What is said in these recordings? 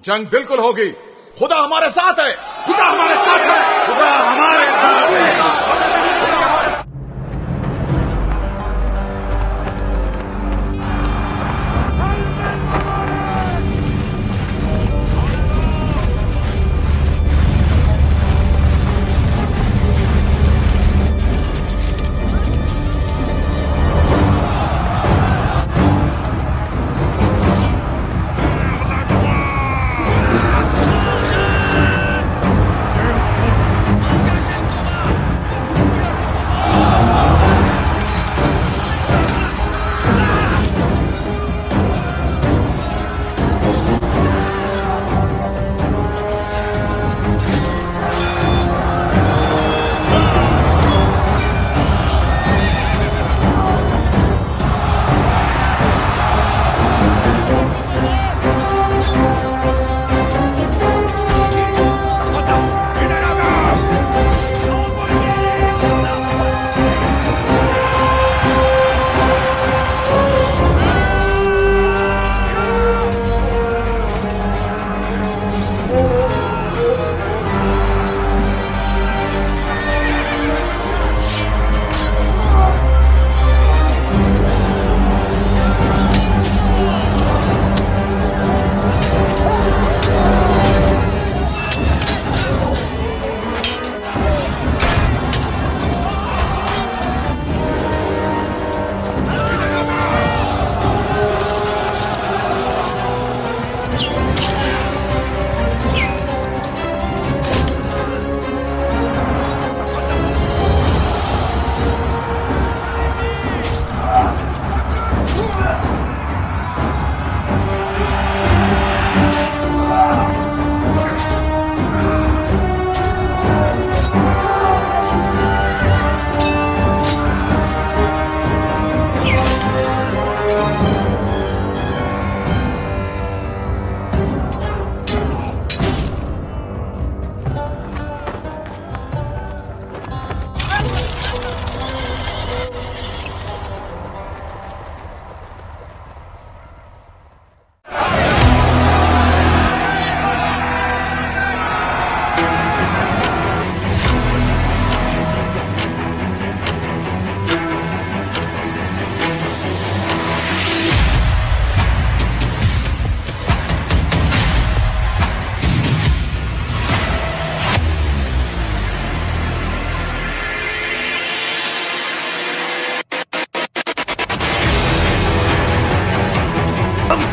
جنگ بالکل ہوگی. خدا ہمارے ساتھ ہے. خدا ہمارے ساتھ ہے. خدا ہمارے ساتھ ہے.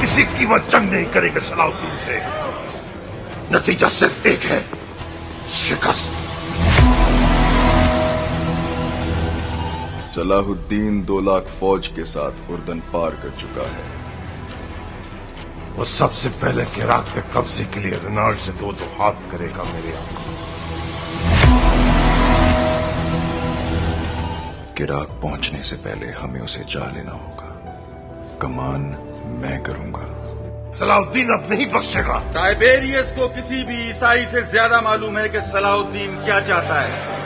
کسی قیمت جنگ نہیں کرے گا صلاح الدین سے. نتیجہ صرف ایک ہے، شکست. صلاح الدین 2 لاکھ فوج کے ساتھ اردن پار کر چکا ہے. وہ سب سے پہلے عراق کے قبضے کے لیے رنالڈ سے 2 ہاتھ کرے گا میرے آقا. عراق پہنچنے سے پہلے ہمیں اسے جا لینا ہوگا. کمان میں کروں گا. صلاح الدین اب نہیں بخشے گا. ٹائبیریس کو کسی بھی عیسائی سے زیادہ معلوم ہے کہ صلاح الدین کیا چاہتا ہے.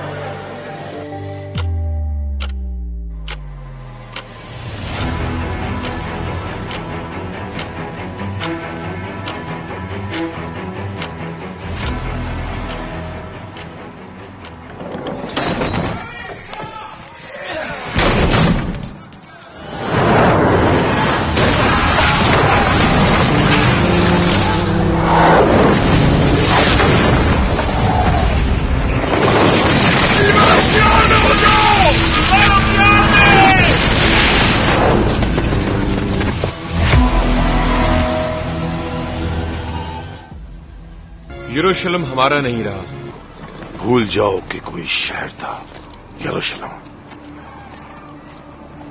یروشلم ہمارا نہیں رہا. بھول جاؤ کہ کوئی شہر تھا یروشلم.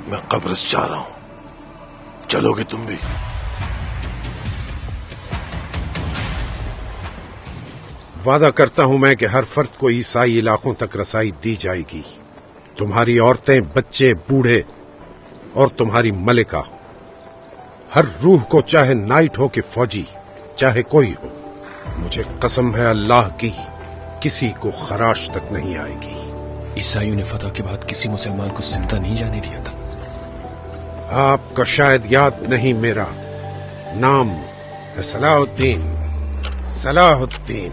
میں قبرص جا رہا ہوں، چلو گے تم بھی؟ وعدہ کرتا ہوں میں کہ ہر فرد کو عیسائی علاقوں تک رسائی دی جائے گی. تمہاری عورتیں، بچے، بوڑھے اور تمہاری ملکہ، ہر روح کو، چاہے نائٹ ہو کہ فوجی، چاہے کوئی ہو. مجھے قسم ہے اللہ کی، کسی کو خراش تک نہیں آئے گی. عیسائیوں نے فتح کے بعد کسی مسلمان کو زندہ نہیں جانے دیا تھا. آپ کا شاید یاد نہیں، میرا نام ہے صلاح الدین. صلاح الدین.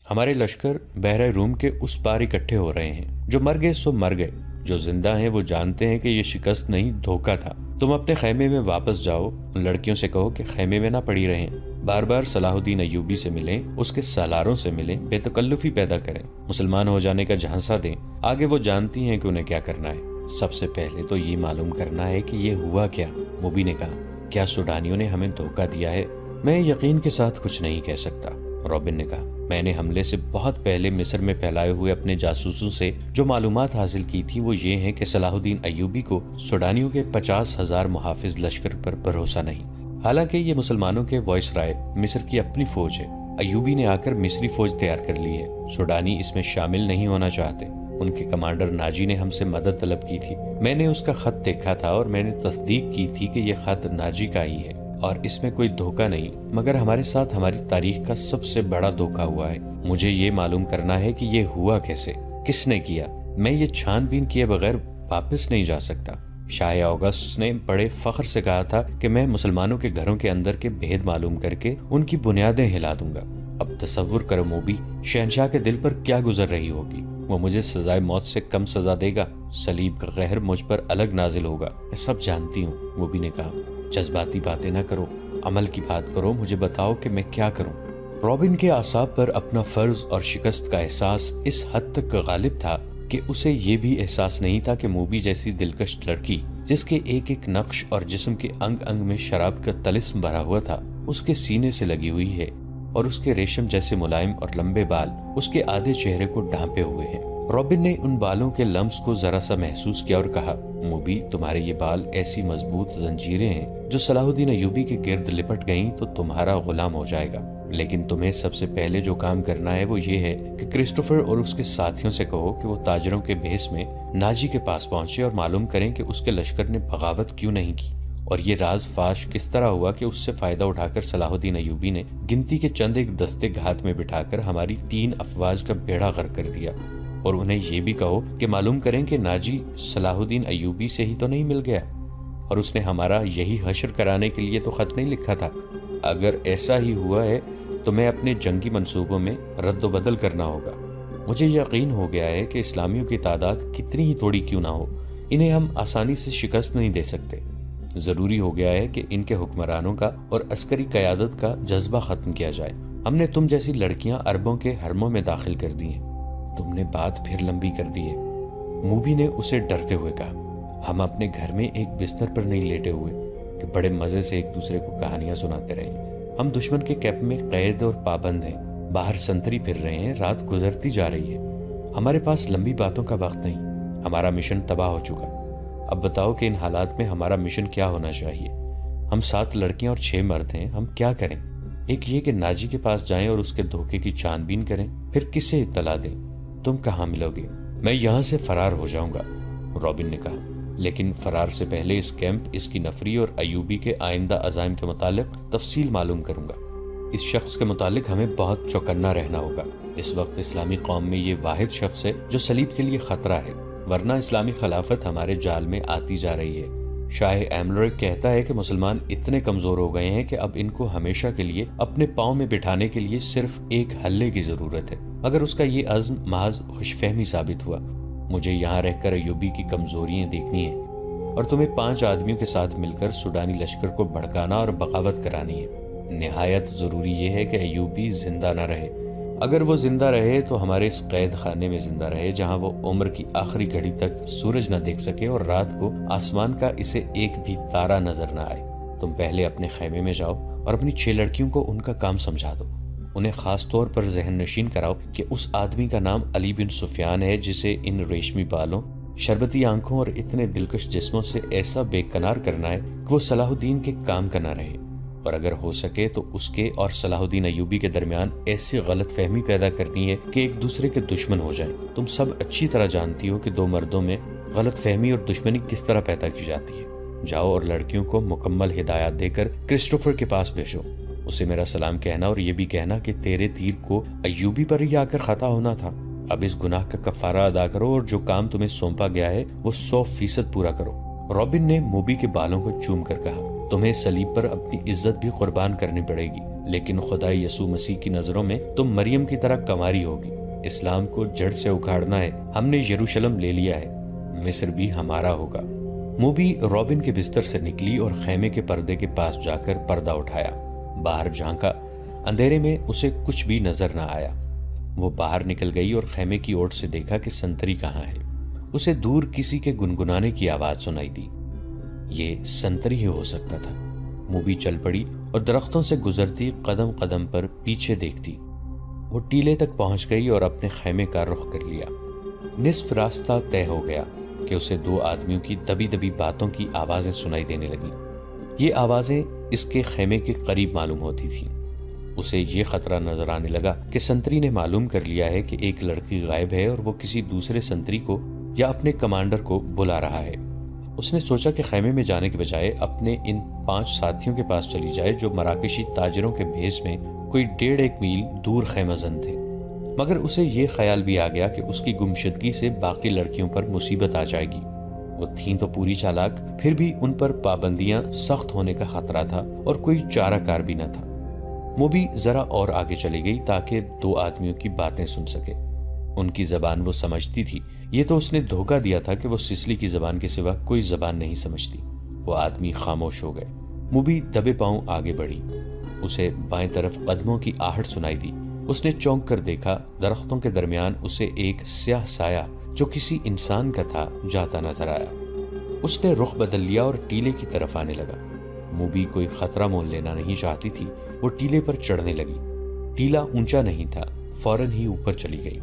ہمارے لشکر بحر روم کے اس پار اکٹھے ہو رہے ہیں. جو مر گئے سو مر گئے، جو زندہ ہیں وہ جانتے ہیں کہ یہ شکست نہیں، دھوکہ تھا. تم اپنے خیمے میں واپس جاؤ. ان لڑکیوں سے کہو کہ خیمے میں نہ پڑی رہیں، بار بار صلاح الدین ایوبی سے ملیں، اس کے سالاروں سے ملیں، بے تکلفی پیدا کریں، مسلمان ہو جانے کا جھانسا دیں. آگے وہ جانتی ہیں کہ انہیں کیا کرنا ہے. سب سے پہلے تو یہ معلوم کرنا ہے کہ یہ ہوا کیا. موبی نے کہا، کیا سوڈانیوں نے ہمیں دھوکہ دیا ہے؟ میں یقین کے ساتھ کچھ نہیں کہہ سکتا. رابن نے کہا، میں نے حملے سے بہت پہلے مصر میں پھیلائے ہوئے اپنے جاسوسوں سے جو معلومات حاصل کی تھی وہ یہ ہیں کہ صلاح الدین ایوبی کو سوڈانیوں کے 50,000 محافظ لشکر پر بھروسہ نہیں. حالانکہ یہ مسلمانوں کے وائس رائے مصر کی اپنی فوج ہے. ایوبی نے آ کر مصری فوج تیار کر لی ہے. سوڈانی اس میں شامل نہیں ہونا چاہتے. ان کے کمانڈر ناجی نے ہم سے مدد طلب کی تھی. میں نے اس کا خط دیکھا تھا اور میں نے تصدیق کی تھی کہ یہ خط ناجی کا ہی ہے اور اس میں کوئی دھوکہ نہیں، مگر ہمارے ساتھ ہماری تاریخ کا سب سے بڑا دھوکہ ہوا ہے. مجھے یہ معلوم کرنا ہے کہ یہ ہوا کیسے، کس نے کیا. میں یہ چھان بین کیے بغیر واپس نہیں جا سکتا. شاہ اگسٹ نے بڑے فخر سے کہا تھا کہ میں مسلمانوں کے گھروں کے اندر کے بھید معلوم کر کے ان کی بنیادیں ہلا دوں گا. اب تصور کرو موبی، شہنشاہ کے دل پر کیا گزر رہی ہوگی. وہ مجھے سزائے موت سے کم سزا دے گا، صلیب کا قہر مجھ پر الگ نازل ہوگا. میں سب جانتی ہوں. موبی نے کہا، جذباتی باتیں نہ کرو، عمل کی بات کرو. مجھے بتاؤ کہ میں کیا کروں. رابن کے اعصاب پر اپنا فرض اور شکست کا احساس اس حد تک غالب تھا کہ اسے یہ بھی احساس نہیں تھا کہ موبی جیسی دلکش لڑکی جس کے ایک ایک نقش اور جسم کے انگ انگ میں شراب کا طلسم بھرا ہوا تھا اس کے سینے سے لگی ہوئی ہے، اور اس کے ریشم جیسے ملائم اور لمبے بال اس کے آدھے چہرے کو ڈھانپے ہوئے ہیں. رابن نے ان بالوں کے لمس کو ذرا سا محسوس کیا اور کہا، موبی، تمہارے یہ بال ایسی مضبوط زنجیریں ہیں جو صلاح الدین ایوبی کے گرد لپٹ گئیں تو تمہارا غلام ہو جائے گا. لیکن تمہیں سب سے پہلے جو کام کرنا ہے وہ یہ ہے کہ کرسٹوفر اور اس کے ساتھیوں سے کہو کہ وہ تاجروں کے بھیس میں ناجی کے پاس پہنچے اور معلوم کریں کہ اس کے لشکر نے بغاوت کیوں نہیں کی اور یہ راز فاش کس طرح ہوا کہ اس سے فائدہ اٹھا کر صلاح الدین ایوبی نے گنتی کے چند ایک دستے گھات میں بٹھا کر ہماری 3 افواج کا بیڑا غرق کر دیا. اور انہیں یہ بھی کہو کہ معلوم کریں کہ ناجی صلاح الدین ایوبی سے ہی تو نہیں مل گیا اور اس نے ہمارا یہی حشر کرانے کے لیے تو خط نہیں لکھا تھا. اگر ایسا ہی ہوا ہے تو میں اپنے جنگی منصوبوں میں رد و بدل کرنا ہوگا. مجھے یقین ہو گیا ہے کہ اسلامیوں کی تعداد کتنی ہی تھوڑی کیوں نہ ہو، انہیں ہم آسانی سے شکست نہیں دے سکتے. ضروری ہو گیا ہے کہ ان کے حکمرانوں کا اور عسکری قیادت کا جذبہ ختم کیا جائے. ہم نے تم جیسی لڑکیاں عربوں کے حرموں میں داخل کر دی ہیں. تم نے بات پھر لمبی کر دی ہے. موبی نے اسے ڈرتے ہوئے کہا، ہم اپنے گھر میں ایک بستر پر نہیں لیٹے ہوئے کہ بڑے مزے سے ایک دوسرے کو کہانیاں سناتے رہیں. ہم دشمن کے کیمپ میں قید اور پابند ہیں، باہر سنتری پھر رہے ہیں، رات گزرتی جا رہی ہے. ہمارے پاس لمبی باتوں کا وقت نہیں. ہمارا مشن تباہ ہو چکا. اب بتاؤ کہ ان حالات میں ہمارا مشن کیا ہونا چاہیے. ہم 7 لڑکیاں اور 6 مرد ہیں. ہم کیا کریں؟ ایک یہ کہ ناجی کے پاس جائیں اور اس کے دھوکے کی چھان بین کریں. پھر کسے اطلاع دیں؟ تم کہاں ملو گے؟ میں یہاں سے فرار ہو جاؤں گا، رابن نے کہا. لیکن فرار سے پہلے اس کیمپ، اس کی نفری اور ایوبی کے آئندہ عزائم کے متعلق تفصیل معلوم کروں گا. اس شخص کے متعلق ہمیں بہت چوکنا رہنا ہوگا. اس وقت اسلامی قوم میں یہ واحد شخص ہے جو صلیب کے لیے خطرہ ہے، ورنہ اسلامی خلافت ہمارے جال میں آتی جا رہی ہے. شاہ ایملرک کہتا ہے کہ مسلمان اتنے کمزور ہو گئے ہیں کہ اب ان کو ہمیشہ کے لیے اپنے پاؤں میں بٹھانے کے لیے صرف ایک حلے کی ضرورت ہے. مگر اس کا یہ عزم محض خوش فہمی ثابت ہوا. مجھے یہاں رہ کر ایوبی کی کمزوریاں دیکھنی ہیں اور تمہیں 5 آدمیوں کے ساتھ مل کر سوڈانی لشکر کو بھڑکانا اور بغاوت کرانی ہے. نہایت ضروری یہ ہے کہ ایوبی زندہ نہ رہے. اگر وہ زندہ رہے تو ہمارے اس قید خانے میں زندہ رہے جہاں وہ عمر کی آخری گھڑی تک سورج نہ دیکھ سکے اور رات کو آسمان کا اسے ایک بھی تارا نظر نہ آئے. تم پہلے اپنے خیمے میں جاؤ اور اپنی 6 لڑکیوں کو ان کا کام سمجھا دو. انہیں خاص طور پر ذہن نشین کراؤ کہ اس آدمی کا نام علی بن سفیان ہے جسے ان ریشمی بالوں، شربتی آنکھوں اور اتنے دلکش جسموں سے ایسا بے کنار کرنا ہے کہ وہ صلاح الدین کے کام کا نہ رہے. اور اگر ہو سکے تو اس کے اور صلاح الدین ایوبی کے درمیان ایسی غلط فہمی پیدا کرنی ہے کہ ایک دوسرے کے دشمن ہو جائیں۔ تم سب اچھی طرح جانتی ہو کہ دو مردوں میں غلط فہمی اور دشمنی کس طرح پیدا کی جاتی ہے۔ جاؤ اور لڑکیوں کو مکمل ہدایات دے کر کرسٹوفر کے پاس بھیجو، اسے میرا سلام کہنا اور یہ بھی کہنا کہ تیرے تیر کو ایوبی پر ہی آ کر خطا ہونا تھا۔ اب اس گناہ کا کفارہ ادا کرو اور جو کام تمہیں سونپا گیا ہے وہ 100% پورا کرو۔ رابن نے موبی کے بالوں کو چوم کر کہا، تمہیں صلیب پر اپنی عزت بھی قربان کرنی پڑے گی، لیکن خدا یسوع مسیح کی نظروں میں تم مریم کی طرح کماری ہوگی۔ اسلام کو جڑ سے اکھاڑنا ہے۔ ہم نے یروشلم لے لیا ہے، مصر بھی ہمارا ہوگا۔ موبی رابن کے بستر سے نکلی اور خیمے کے پردے کے پاس جا کر پردہ اٹھایا۔ باہر جھانکا، اندھیرے میں اسے کچھ بھی نظر نہ آیا۔ وہ باہر نکل گئی اور خیمے کی اوٹ سے دیکھا کہ سنتری کہاں ہے۔ اسے دور کسی کے گنگنانے کی آواز سنائی دی۔ یہ سنتری ہی ہو سکتا تھا۔ موبی چل پڑی اور درختوں سے گزرتی قدم قدم پر پیچھے دیکھتی۔ وہ ٹیلے تک پہنچ گئی اور اپنے خیمے کا رخ کر لیا۔ نصف راستہ طے ہو گیا کہ اسے دو آدمیوں کی دبی دبی باتوں کی آوازیں سنائی دینے لگیں۔ یہ آوازیں اس کے خیمے کے قریب معلوم ہوتی تھیں۔ اسے یہ خطرہ نظر آنے لگا کہ سنتری نے معلوم کر لیا ہے کہ ایک لڑکی غائب ہے اور وہ کسی دوسرے سنتری کو یا اپنے کمانڈر کو بلا رہا ہے۔ اس نے سوچا کہ خیمے میں جانے کے بجائے اپنے ان 5 ساتھیوں کے پاس چلی جائے جو مراکشی تاجروں کے بھیس میں کوئی 1.5 میل دور خیمہ زن تھے۔ مگر اسے یہ خیال بھی آ گیا کہ اس کی گمشدگی سے باقی لڑکیوں پر مصیبت آ جائے گی۔ وہ تھیں تو پوری چالاک، پھر بھی ان پر پابندیاں سخت ہونے کا خطرہ تھا اور کوئی چارہ کار بھی نہ تھا۔ موبی ذرا اور آگے چلی گئی تاکہ 2 آدمیوں کی باتیں سن سکے۔ ان کی زبان وہ سمجھتی تھی۔ یہ تو اس نے دھوکہ دیا تھا کہ وہ سسلی کی زبان کے سوا کوئی زبان نہیں سمجھتی۔ وہ آدمی خاموش ہو گئے۔ موبی دبے پاؤں آگے بڑھی۔ اسے بائیں طرف قدموں کی آہٹ سنائی دی۔ اس نے چونک کر دیکھا، درختوں کے درمیان اسے ایک سیاہ سایہ جو کسی انسان کا تھا جاتا نظر آیا۔ اس نے رخ بدل لیا اور ٹیلے کی طرف آنے لگا۔ موبی کوئی خطرہ مول لینا نہیں چاہتی تھی۔ وہ ٹیلے پر چڑھنے لگی۔ ٹیلا اونچا نہیں تھا، فوراً ہی اوپر چلی گئی۔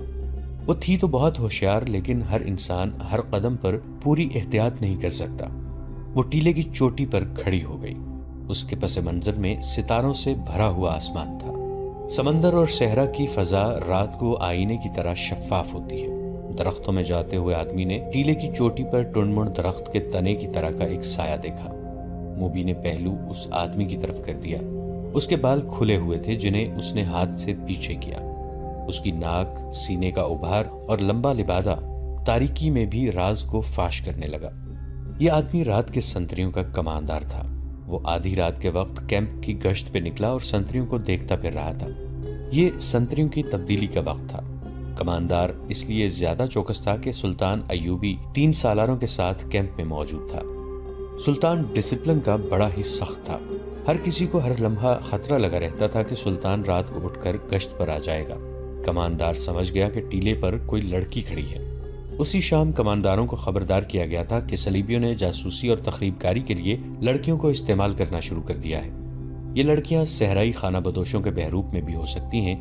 وہ تھی تو بہت ہوشیار، لیکن ہر انسان ہر قدم پر پوری احتیاط نہیں کر سکتا۔ وہ ٹیلے کی چوٹی پر کھڑی ہو گئی۔ اس کے پس منظر میں ستاروں سے بھرا ہوا آسمان تھا۔ سمندر اور صحرا کی فضا رات کو آئینے کی طرح شفاف ہوتی ہے۔ درختوں میں جاتے ہوئے آدمی نے ٹیلے کی چوٹی پر ٹنمڑ درخت کے تنے کی طرح کا ایک سایہ دیکھا۔ موبی نے پہلو اس آدمی کی طرف کر دیا۔ اس کے بال کھلے ہوئے تھے جنہیں اس نے ہاتھ سے پیچھے کیا۔ اس کی ناک، سینے کا ابھار اور لمبا لبادہ تاریکی میں بھی راز کو فاش کرنے لگا۔ یہ آدمی رات کے سنتریوں کا کماندار تھا۔ وہ آدھی رات کے وقت کیمپ کی گشت پہ نکلا اور سنتریوں کو دیکھتا پھر رہا تھا۔ یہ سنتریوں کی تبدیلی کا وقت تھا۔ کماندار اس لیے زیادہ چوکس تھا کہ سلطان ایوبی 3 سالاروں کے ساتھ کیمپ میں موجود تھا۔ سلطان ڈسپلن کا بڑا ہی سخت تھا۔ ہر کسی کو ہر لمحہ خطرہ لگا رہتا تھا کہ سلطان رات کو اٹھ کر گشت پر آ جائے گا۔ کماندار سمجھ گیا کہ ٹیلے پر کوئی لڑکی کھڑی ہے۔ اسی شام کمانداروں کو خبردار کیا گیا تھا کہ صلیبیوں نے جاسوسی اور تخریب کاری کے لیے لڑکیوں کو استعمال کرنا شروع کر دیا ہے۔ یہ لڑکیاں صحرائی خانہ بدوشوں کے بحروپ میں بھی ہو سکتی ہیں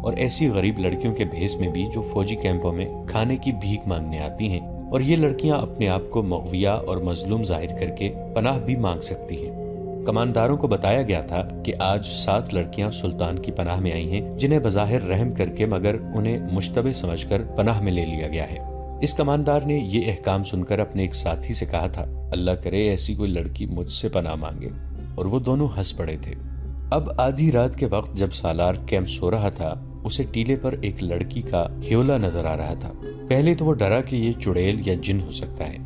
اور ایسی غریب لڑکیوں کے بھیس میں بھی جو فوجی کیمپوں میں کھانے کی بھیک مانگنے آتی ہیں، اور یہ لڑکیاں اپنے آپ کو مغویہ اور مظلوم ظاہر کر کے پناہ بھی مانگ سکتی ہیں۔ کمانداروں کو بتایا گیا تھا کہ آج 7 لڑکیاں سلطان کی پناہ میں آئی ہیں جنہیں بظاہر رحم کر کے مگر انہیں مشتبہ سمجھ کر پناہ میں لے لیا گیا ہے۔ اس کماندار نے یہ احکام سن کر اپنے ایک ساتھی سے کہا تھا، اللہ کرے ایسی کوئی لڑکی مجھ سے پناہ مانگے، اور وہ دونوں ہنس پڑے تھے۔ اب آدھی رات کے وقت جب سالار کیمپ سو رہا تھا، اسے ٹیلے پر ایک لڑکی کا ہیولا نظر آ رہا تھا۔ پہلے تو وہ ڈرا کہ یہ چڑیل یا جن ہو سکتا ہے۔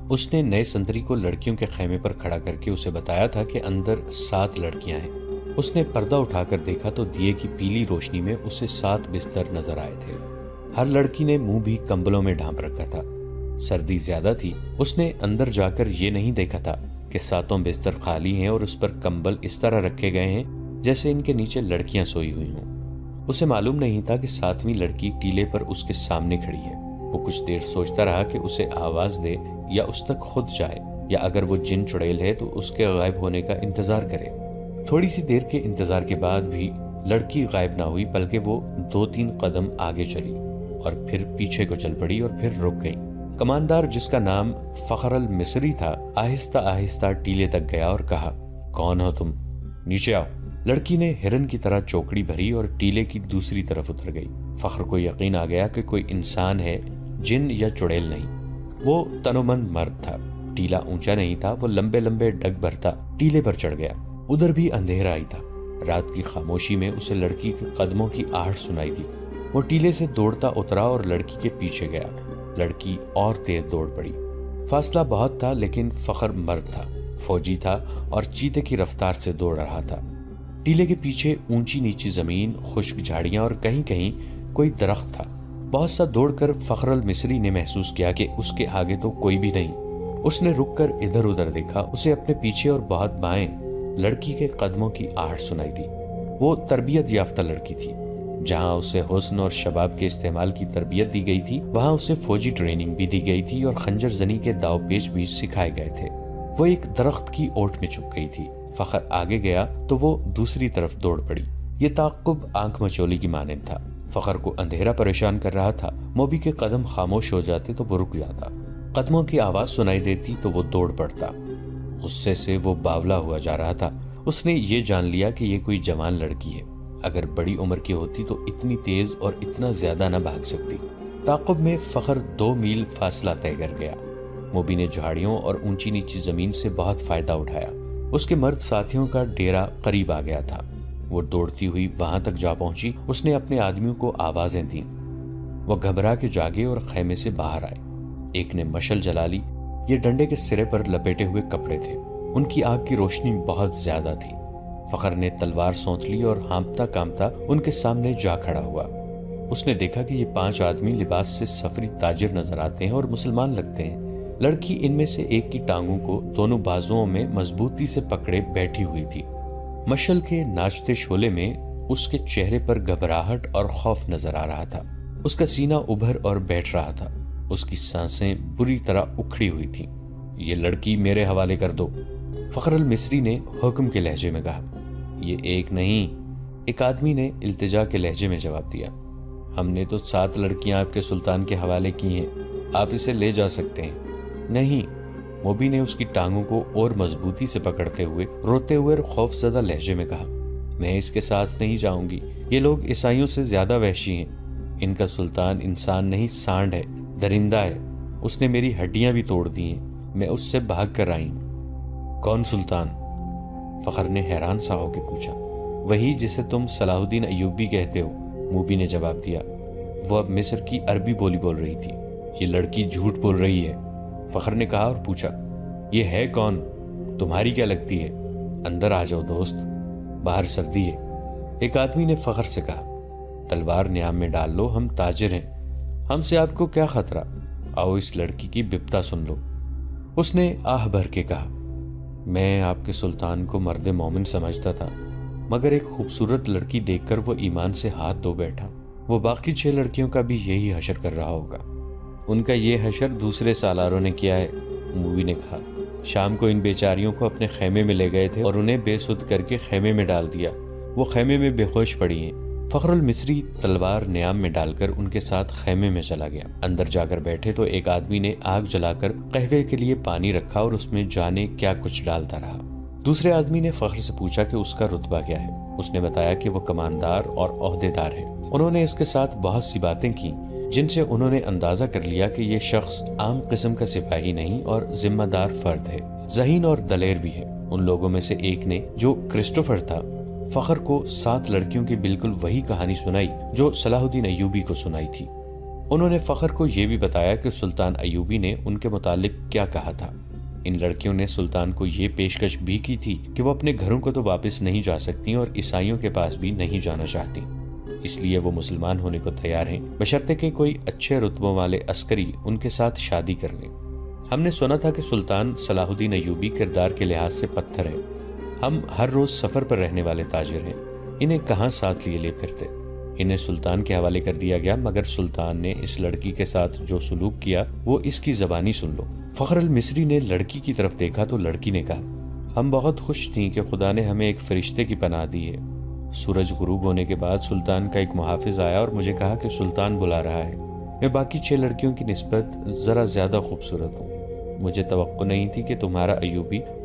اس نے نئے سنتری کو لڑکیوں کے خیمے پر کھڑا کر کے اسے بتایا تھا کہ اندر 7 لڑکیاں ہیں۔ اس نے پردہ اٹھا کر دیکھا تو دیے کی پیلی روشنی میں اسے 7 بستر نظر آئے تھے۔ ہر لڑکی نے منہ بھی کمبلوں میں ڈھانپ رکھا تھا۔ سردی زیادہ تھی۔ اس نے اندر جا کر یہ نہیں دیکھا تھا کہ 7 بستر خالی ہیں اور اس پر کمبل اس طرح رکھے گئے ہیں جیسے ان کے نیچے لڑکیاں سوئی ہوئی ہوں۔ اسے معلوم نہیں تھا کہ 7ویں لڑکی ٹیلے پر اس کے سامنے کھڑی ہے۔ وہ کچھ دیر سوچتا رہا کہ اسے آواز دے یا اس تک خود جائے، یا اگر وہ جن چڑیل ہے تو اس کے غائب ہونے کا انتظار کرے۔ تھوڑی سی دیر کے انتظار کے بعد بھی لڑکی غائب نہ ہوئی، بلکہ وہ 2-3 قدم آگے چلی اور پھر پیچھے کو چل پڑی اور پھر رک گئی۔ کماندار، جس کا نام فخر المصری تھا، آہستہ آہستہ ٹیلے تک گیا اور کہا، کون ہو تم؟ نیچے آؤ۔ لڑکی نے ہرن کی طرح چوکڑی بھری اور ٹیلے کی دوسری طرف اتر گئی۔ فخر کو یقین آ گیا کہ کوئی انسان ہے، جن یا چڑیل نہیں۔ وہ تنومند مرد تھا، ٹیلا اونچا نہیں تھا، وہ لمبے لمبے ڈگ بھرتا ٹیلے پر چڑھ گیا۔ ادھر بھی اندھیرا ہی تھا۔ رات کی خاموشی میں اسے لڑکی کے قدموں کی آہٹ سنائی دی۔ وہ ٹیلے سے دوڑتا اترا اور لڑکی کے پیچھے گیا۔ لڑکی اور تیز دوڑ پڑی۔ فاصلہ بہت تھا، لیکن فخر مرد تھا، فوجی تھا اور چیتے کی رفتار سے دوڑ رہا تھا۔ ٹیلے کے پیچھے اونچی نیچی زمین، خشک جھاڑیاں اور کہیں کہیں کوئی درخت تھا۔ بہت سا دوڑ کر فخر المصری نے محسوس کیا کہ اس کے آگے تو کوئی بھی نہیں۔ اس نے رک کر ادھر ادھر دیکھا۔ اسے اپنے پیچھے اور بہت بائیں لڑکی کے قدموں کی آہٹ سنائی دی۔ وہ تربیت یافتہ لڑکی تھی۔ جہاں اسے حسن اور شباب کے استعمال کی تربیت دی گئی تھی، وہاں اسے فوجی ٹریننگ بھی دی گئی تھی اور خنجر زنی کے داؤ پیچ بھی سکھائے گئے تھے۔ وہ ایک درخت کی اوٹ میں چھپ گئی تھی۔ فخر آگے گیا تو وہ دوسری طرف دوڑ پڑی۔ یہ تعاقب آنکھ مچولی کی مانند تھا۔ فخر کو اندھیرا پریشان کر رہا تھا۔ موبی کے قدم خاموش ہو جاتے تو وہ رک جاتا، قدموں کی آواز سنائی دیتی تو وہ دوڑ پڑتا۔ غصے سے وہ باولا ہوا جا رہا تھا۔ اس نے یہ جان لیا کہ یہ کوئی جوان لڑکی ہے۔ اگر بڑی عمر کی ہوتی تو اتنی تیز اور اتنا زیادہ نہ بھاگ سکتی۔ تعاقب میں فخر 2 میل فاصلہ طے کر گیا۔ موبی نے جھاڑیوں اور اونچی نیچی زمین سے بہت فائدہ اٹھایا۔ اس کے مرد ساتھیوں کا ڈیرا قریب آ گیا تھا۔ وہ دوڑتی ہوئی وہاں تک جا پہنچی۔ اس نے اپنے آدمیوں کو آوازیں دیں۔ وہ گھبرا کے جاگے اور خیمے سے باہر آئے۔ ایک نے مشل جلا لی۔ یہ ڈنڈے کے سرے پر لپیٹے ہوئے کپڑے تھے۔ ان کی آگ کی روشنی بہت زیادہ تھی۔ فخر نے تلوار سونت لی اور ہانپتا کامتا ان کے سامنے جا کھڑا ہوا۔ اس نے دیکھا کہ یہ 5 آدمی لباس سے سفری تاجر نظر آتے ہیں اور مسلمان لگتے ہیں۔ لڑکی ان میں سے ایک کی ٹانگوں کو دونوں بازوؤں میں مضبوطی سے پکڑے بیٹھی ہوئی تھی۔ مشل کے ناچتے شعلے میں اس کے چہرے پر گھبراہٹ اور خوف نظر آ رہا تھا۔ اس کا سینہ ابھر اور بیٹھ رہا تھا۔ اس کی سانسیں بری طرح اکھڑی ہوئی تھیں۔ یہ لڑکی میرے حوالے کر دو، فخر المصری نے حکم کے لہجے میں کہا۔ یہ ایک نہیں، ایک آدمی نے التجا کے لہجے میں جواب دیا۔ ہم نے تو 7 لڑکیاں آپ کے سلطان کے حوالے کی ہیں، آپ اسے لے جا سکتے ہیں۔ نہیں، موبی نے اس کی ٹانگوں کو اور مضبوطی سے پکڑتے ہوئے روتے ہوئے اور خوف زدہ لہجے میں کہا، میں اس کے ساتھ نہیں جاؤں گی۔ یہ لوگ عیسائیوں سے زیادہ وحشی ہیں۔ ان کا سلطان انسان نہیں، سانڈ ہے، درندہ ہے۔ اس نے میری ہڈیاں بھی توڑ دی ہیں۔ میں اس سے بھاگ کر آئی ہوں۔ کون سلطان؟ فخر نے حیران سا ہو کے پوچھا۔ وہی جسے تم صلاح الدین ایوبی کہتے ہو، موبی نے جواب دیا۔ وہ اب مصر کی عربی بولی بول رہی تھی۔ یہ لڑکی جھوٹ بول رہی ہے، فخر نے کہا اور پوچھا، یہ ہے کون؟ تمہاری کیا لگتی ہے؟ اندر آ جاؤ دوست، باہر سردی ہے۔ ایک آدمی نے فخر سے کہا، تلوار نیام میں ڈال لو، ہم تاجر ہیں، ہم سے آپ کو کیا خطرہ؟ آؤ اس لڑکی کی بپتا سن لو۔ اس نے آہ بھر کے کہا، میں آپ کے سلطان کو مرد مومن سمجھتا تھا، مگر ایک خوبصورت لڑکی دیکھ کر وہ ایمان سے ہاتھ دھو بیٹھا۔ وہ باقی 6 لڑکیوں کا بھی یہی حشر کر رہا ہوگا۔ ان کا یہ حشر دوسرے سالاروں نے کیا ہے، مووی نے کہا۔ شام کو ان بیچاریوں کو اپنے خیمے میں لے گئے تھے اور انہیں بے سود کر کے خیمے میں ڈال دیا۔ وہ خیمے میں بے ہوش پڑی ہیں۔ فخر المصری تلوار نیام میں ڈال کر ان کے ساتھ خیمے میں چلا گیا۔ اندر جا کر بیٹھے تو ایک آدمی نے آگ جلا کر قہوے کے لیے پانی رکھا اور اس میں جانے کیا کچھ ڈالتا رہا۔ دوسرے آدمی نے فخر سے پوچھا کہ اس کا رتبہ کیا ہے۔ اس نے بتایا کہ وہ کماندار اور عہدیدار ہے۔ انہوں نے اس کے ساتھ بہت سی باتیں کی جن سے انہوں نے اندازہ کر لیا کہ یہ شخص عام قسم کا سپاہی نہیں اور ذمہ دار فرد ہے، ذہین اور دلیر بھی ہے۔ ان لوگوں میں سے ایک نے، جو کرسٹوفر تھا، فخر کو 7 لڑکیوں کی بالکل وہی کہانی سنائی جو صلاح الدین ایوبی کو سنائی تھی۔ انہوں نے فخر کو یہ بھی بتایا کہ سلطان ایوبی نے ان کے متعلق کیا کہا تھا۔ ان لڑکیوں نے سلطان کو یہ پیشکش بھی کی تھی کہ وہ اپنے گھروں کو تو واپس نہیں جا سکتی اور عیسائیوں کے پاس بھی نہیں جانا چاہتی، اس لیے وہ مسلمان ہونے کو تیار ہیں، بشرطے کہ کوئی اچھے رتبوں والے عسکری ان کے ساتھ شادی کر لیں۔ ہم نے سنا تھا کہ سلطان صلاح الدین ایوبی کردار کے لحاظ سے پتھر ہے۔ ہم ہر روز سفر پر رہنے والے تاجر ہیں، انہیں کہاں ساتھ لیے لے پھرتے۔ انہیں سلطان کے حوالے کر دیا گیا، مگر سلطان نے اس لڑکی کے ساتھ جو سلوک کیا وہ اس کی زبانی سن لو۔ فخر المصری نے لڑکی کی طرف دیکھا تو لڑکی نے کہا، ہم بہت خوش تھیں کہ خدا نے ہمیں ایک فرشتے کی پناہ دی ہے۔ سورج غروب ہونے کے بعد سلطان کا ایک محافظ آیا اور مجھے کہا کہ سلطان بلا رہا ہے۔ میں باقی 6 لڑکیوں کی نسبت ذرا زیادہ خوبصورت ہوں۔ مجھے توقع نہیں تھی کہ تمہارا ایوبی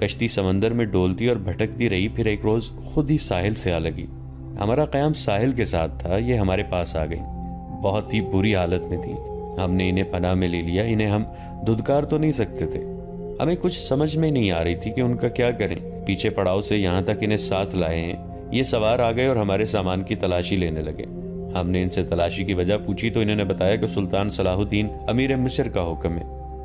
کشتی سمندر میں ڈولتی اور بھٹکتی رہی، پھر ایک روز خود ہی ساحل سے آ لگی۔ ہمارا قیام ساحل کے ساتھ تھا، یہ ہمارے پاس آ گئی۔ بہت ہی بری حالت میں تھی، ہم نے انہیں پناہ میں لے لیا۔ انہیں ہم دھدکار تو نہیں سکتے تھے، ہمیں کچھ سمجھ میں نہیں آ رہی تھی کہ ان کا کیا کریں۔ پیچھے پڑاؤ سے یہاں تک انہیں ساتھ لائے ہیں، یہ سوار آ گئے اور ہمارے سامان کی تلاشی لینے لگے۔ ہم نے ان سے تلاشی کی وجہ پوچھی تو انہوں نے بتایا کہ سلطان صلاح الدین امیر مصر کا حکم ہے۔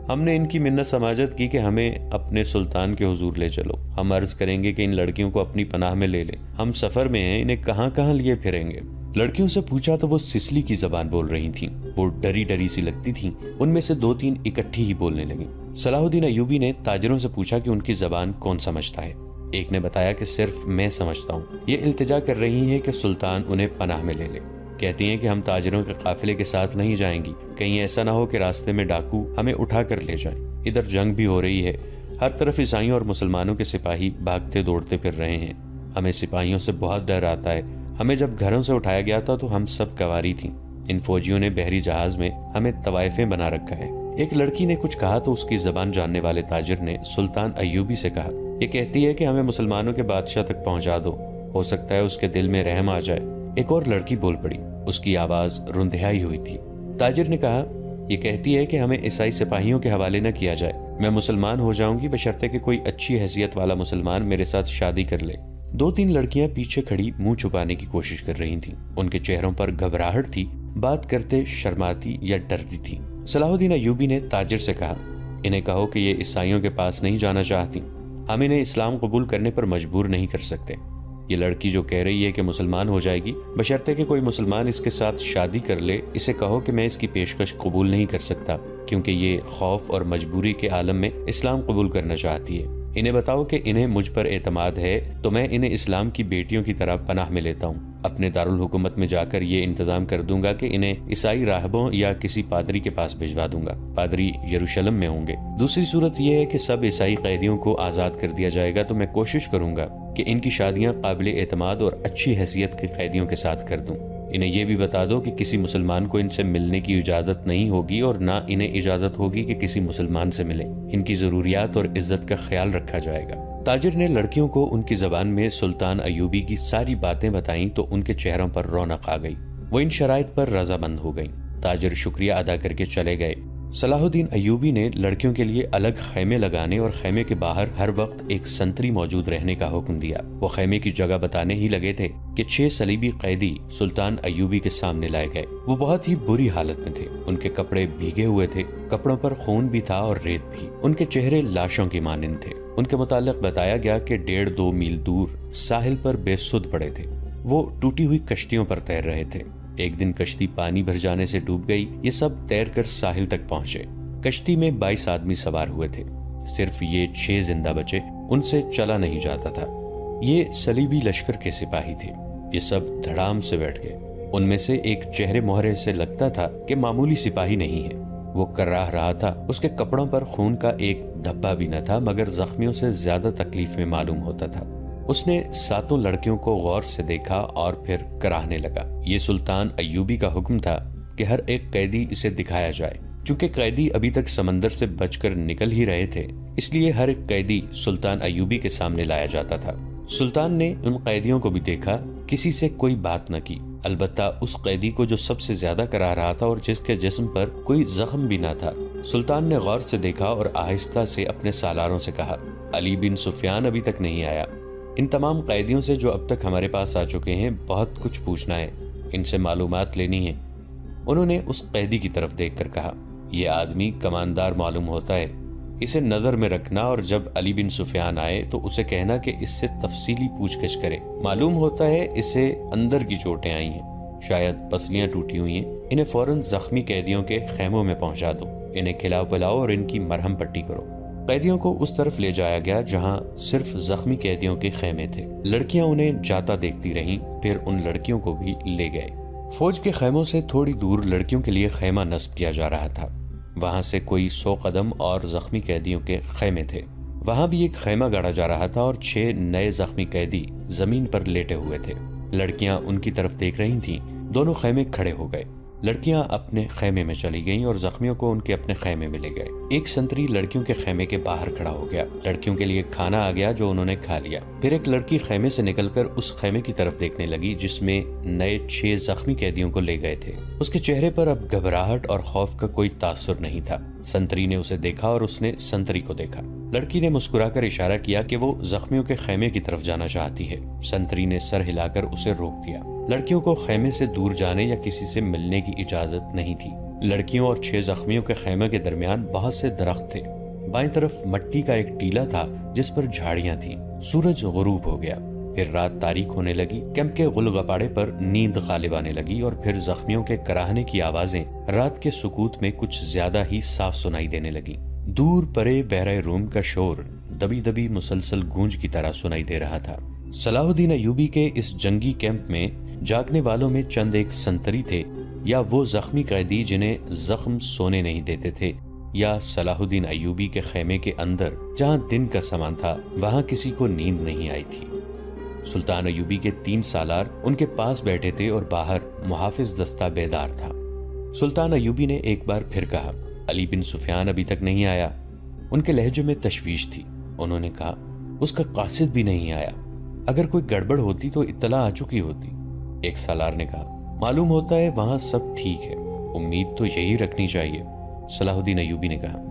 ہم نے ان کی منت سماجت کی کہ ہمیں اپنے سلطان کے حضور لے چلو، ہم عرض کریں گے کہ ان لڑکیوں کو اپنی پناہ میں لے لیں، ہم سفر میں ہیں، انہیں کہاں کہاں لیے پھریں گے۔ لڑکیوں سے پوچھا تو وہ سسلی کی زبان بول رہی تھیں، وہ ڈری ڈری سی لگتی تھیں۔ ان میں سے 2-3 اکٹھی ہی بولنے لگیں۔ صلاح الدین ایوبی نے تاجروں سے پوچھا کہ ان کی زبان کون سمجھتا ہے۔ ایک نے بتایا کہ صرف میں سمجھتا ہوں۔ یہ التجا کر رہی ہیں کہ سلطان انہیں پناہ میں لے لے۔ کہتی ہیں کہ ہم تاجروں کے قافلے کے ساتھ نہیں جائیں گی، کہیں ایسا نہ ہو کہ راستے میں ڈاکو ہمیں اٹھا کر لے جائیں۔ ادھر جنگ بھی ہو رہی ہے، ہر طرف عیسائیوں اور مسلمانوں کے سپاہی بھاگتے دوڑتے پھر رہے ہیں۔ ہمیں سپاہیوں سے بہت ڈر آتا ہے۔ ہمیں جب گھروں سے اٹھایا گیا تھا تو ہم سب کنواری تھیں، ان فوجیوں نے بحری جہاز میں ہمیں طوائفیں بنا رکھا ہے۔ ایک لڑکی نے کچھ کہا تو اس کی زبان جاننے والے تاجر نے سلطان ایوبی سے کہا، یہ کہتی ہے کہ ہمیں مسلمانوں کے بادشاہ تک پہنچا دو، ہو سکتا ہے اس کے دل میں رحم آ جائے۔ ایک اور لڑکی بول پڑی، اس کی آواز رندھائی ہوئی تھی۔ تاجر نے کہا، یہ کہتی ہے کہ ہمیں عیسائی سپاہیوں کے حوالے نہ کیا جائے، میں مسلمان ہو جاؤں گی بشرطے کہ کوئی اچھی حیثیت والا مسلمان میرے ساتھ شادی کر لے۔ 2-3 لڑکیاں پیچھے کھڑی منہ چھپانے کی کوشش کر رہی تھیں، ان کے چہروں پر گھبراہٹ تھی، بات کرتے شرماتی یا ڈرتی تھی۔ صلاح الدین ایوبی نے تاجر سے کہا، انہیں کہو کہ یہ عیسائیوں کے پاس نہیں جانا چاہتی، ہم انہیں اسلام قبول کرنے پر مجبور نہیں کر سکتے۔ یہ لڑکی جو کہہ رہی ہے کہ مسلمان ہو جائے گی بشرطے کہ کوئی مسلمان اس کے ساتھ شادی کر لے، اسے کہو کہ میں اس کی پیشکش قبول نہیں کر سکتا، کیونکہ یہ خوف اور مجبوری کے عالم میں اسلام قبول کرنا چاہتی ہے۔ انہیں بتاؤ کہ انہیں مجھ پر اعتماد ہے تو میں انہیں اسلام کی بیٹیوں کی طرح پناہ میں لیتا ہوں۔ اپنے دارالحکومت میں جا کر یہ انتظام کر دوں گا کہ انہیں عیسائی راہبوں یا کسی پادری کے پاس بھجوا دوں گا، پادری یروشلم میں ہوں گے۔ دوسری صورت یہ ہے کہ سب عیسائی قیدیوں کو آزاد کر دیا جائے گا تو میں کوشش کروں گا کہ ان کی شادیاں قابل اعتماد اور اچھی حیثیت کے قیدیوں کے ساتھ کر دوں۔ انہیں یہ بھی بتا دو کہ کسی مسلمان کو ان سے ملنے کی اجازت نہیں ہوگی اور نہ انہیں اجازت ہوگی کہ کسی مسلمان سے ملیں۔ ان کی ضروریات اور عزت کا خیال رکھا جائے گا۔ تاجر نے لڑکیوں کو ان کی زبان میں سلطان ایوبی کی ساری باتیں بتائیں تو ان کے چہروں پر رونق آ گئی، وہ ان شرائط پر رضامند ہو گئیں۔ تاجر شکریہ ادا کر کے چلے گئے۔ صلاح الدین ایوبی نے لڑکیوں کے لیے الگ خیمے لگانے اور خیمے کے باہر ہر وقت ایک سنتری موجود رہنے کا حکم دیا۔ وہ خیمے کی جگہ بتانے ہی لگے تھے کہ 6 صلیبی قیدی سلطان ایوبی کے سامنے لائے گئے۔ وہ بہت ہی بری حالت میں تھے، ان کے کپڑے بھیگے ہوئے تھے، کپڑوں پر خون بھی تھا اور ریت بھی، ان کے چہرے لاشوں کی مانند تھے۔ ان کے متعلق بتایا گیا کہ 1.5-2 میل دور ساحل پر بے سدھ پڑے تھے، وہ ٹوٹی ہوئی کشتیوں پر تیر رہے تھے۔ ایک دن کشتی پانی بھر جانے سے ڈوب گئی، یہ سب تیر کر ساحل تک پہنچے۔ کشتی میں 22 آدمی سوار ہوئے تھے، صرف یہ 6 زندہ بچے، ان سے چلا نہیں جاتا تھا۔ یہ صلیبی لشکر کے سپاہی تھے، یہ سب دھڑام سے بیٹھ گئے۔ ان میں سے ایک چہرے مہرے سے لگتا تھا کہ معمولی سپاہی نہیں ہے، وہ کراہ رہا تھا، اس کے کپڑوں پر خون کا ایک دھبا بھی نہ تھا، مگر زخمیوں سے زیادہ تکلیف میں معلوم ہوتا تھا۔ اس نے 7 لڑکیوں کو غور سے دیکھا اور پھر کراہنے لگا۔ یہ سلطان ایوبی کا حکم تھا کہ ہر ایک قیدی اسے دکھایا جائے۔ چونکہ قیدی ابھی تک سمندر سے بچ کر نکل ہی رہے تھے، اس لیے ہر ایک قیدی سلطان ایوبی کے سامنے لایا جاتا تھا۔ سلطان نے ان قیدیوں کو بھی دیکھا، کسی سے کوئی بات نہ کی، البتہ اس قیدی کو جو سب سے زیادہ کراہ رہا تھا اور جس کے جسم پر کوئی زخم بھی نہ تھا، سلطان نے غور سے دیکھا اور آہستہ سے اپنے سالاروں سے کہا، علی بن سفیان ابھی تک نہیں آیا۔ ان تمام قیدیوں سے جو اب تک ہمارے پاس آ چکے ہیں بہت کچھ پوچھنا ہے، ان سے معلومات لینی ہے۔ انہوں نے اس قیدی کی طرف دیکھ کر کہا، یہ آدمی کماندار معلوم ہوتا ہے، اسے نظر میں رکھنا اور جب علی بن سفیان آئے تو اسے کہنا کہ اس سے تفصیلی پوچھ گچھ کرے۔ معلوم ہوتا ہے اسے اندر کی چوٹیں آئی ہیں، شاید پسلیاں ٹوٹی ہوئی ہیں، انہیں فوراً زخمی قیدیوں کے خیموں میں پہنچا دو، انہیں کھلاؤ پلاؤ اور ان کی مرہم پٹی کرو۔ قیدیوں کو اس طرف لے جایا گیا جہاں صرف زخمی قیدیوں کے خیمے تھے۔ لڑکیاں انہیں جاتا دیکھتی رہیں، پھر ان لڑکیوں کو بھی لے گئے۔ فوج کے خیموں سے تھوڑی دور لڑکیوں کے لیے خیمہ نصب کیا جا رہا تھا، وہاں سے کوئی 100 قدم اور زخمی قیدیوں کے خیمے تھے، وہاں بھی ایک خیمہ گاڑا جا رہا تھا اور 6 نئے زخمی قیدی زمین پر لیٹے ہوئے تھے۔ لڑکیاں ان کی طرف دیکھ رہی تھیں، دونوں خیمے کھڑے ہو گئے۔ لڑکیاں اپنے خیمے میں چلی گئیں اور زخمیوں کو ان کے اپنے خیمے میں لے گئے۔ ایک سنتری لڑکیوں کے خیمے کے باہر کھڑا ہو گیا۔ لڑکیوں کے لیے کھانا آ گیا جو انہوں نے کھا لیا۔ پھر ایک لڑکی خیمے سے نکل کر اس خیمے کی طرف دیکھنے لگی جس میں نئے 6 زخمی قیدیوں کو لے گئے تھے۔ اس کے چہرے پر اب گھبراہٹ اور خوف کا کوئی تاثر نہیں تھا۔ سنتری نے اسے دیکھا اور اس نے سنتری کو دیکھا۔ لڑکی نے مسکرا کر اشارہ کیا کہ وہ زخمیوں کے خیمے کی طرف جانا چاہتی ہے۔ سنتری نے سر ہلا کر اسے روک دیا۔ لڑکیوں کو خیمے سے دور جانے یا کسی سے ملنے کی اجازت نہیں تھی۔ لڑکیوں اور 6 زخمیوں کے خیمے کے درمیان بہت سے درخت تھے۔ بائیں طرف مٹی کا ایک ٹیلا تھا جس پر جھاڑیاں تھیں۔ سورج غروب ہو گیا۔ پھر رات تاریک ہونے لگی۔ کیمپ کے غل غپاڑے پر نیند غالب آنے لگی اور پھر زخمیوں کے کراہنے کی آوازیں رات کے سکوت میں کچھ زیادہ ہی صاف سنائی دینے لگی۔ دور پرے بحرہ روم کا شور دبی دبی مسلسل گونج کی طرح سنائی دے رہا تھا۔ صلاح الدین ایوبی کے اس جنگی کیمپ میں جاگنے والوں میں چند ایک سنتری تھے، یا وہ زخمی قیدی جنہیں زخم سونے نہیں دیتے تھے، یا صلاح الدین ایوبی کے خیمے کے اندر جہاں دن کا سامان تھا وہاں کسی کو نیند نہیں آئی تھی۔ سلطان ایوبی کے 3 سالار ان کے پاس بیٹھے تھے اور باہر محافظ دستہ بیدار تھا۔ سلطان ایوبی نے ایک بار پھر کہا، علی بن سفیان ابھی تک نہیں آیا؟ ان کے لہجے میں تشویش تھی۔ انہوں نے کہا، اس کا قاصد بھی نہیں آیا، اگر کوئی گڑبڑ ہوتی تو اطلاع آ چکی ہوتی۔ ایک سالار نے کہا، معلوم ہوتا ہے وہاں سب ٹھیک ہے، امید تو یہی رکھنی چاہیے۔ صلاح الدین ایوبی نے کہا،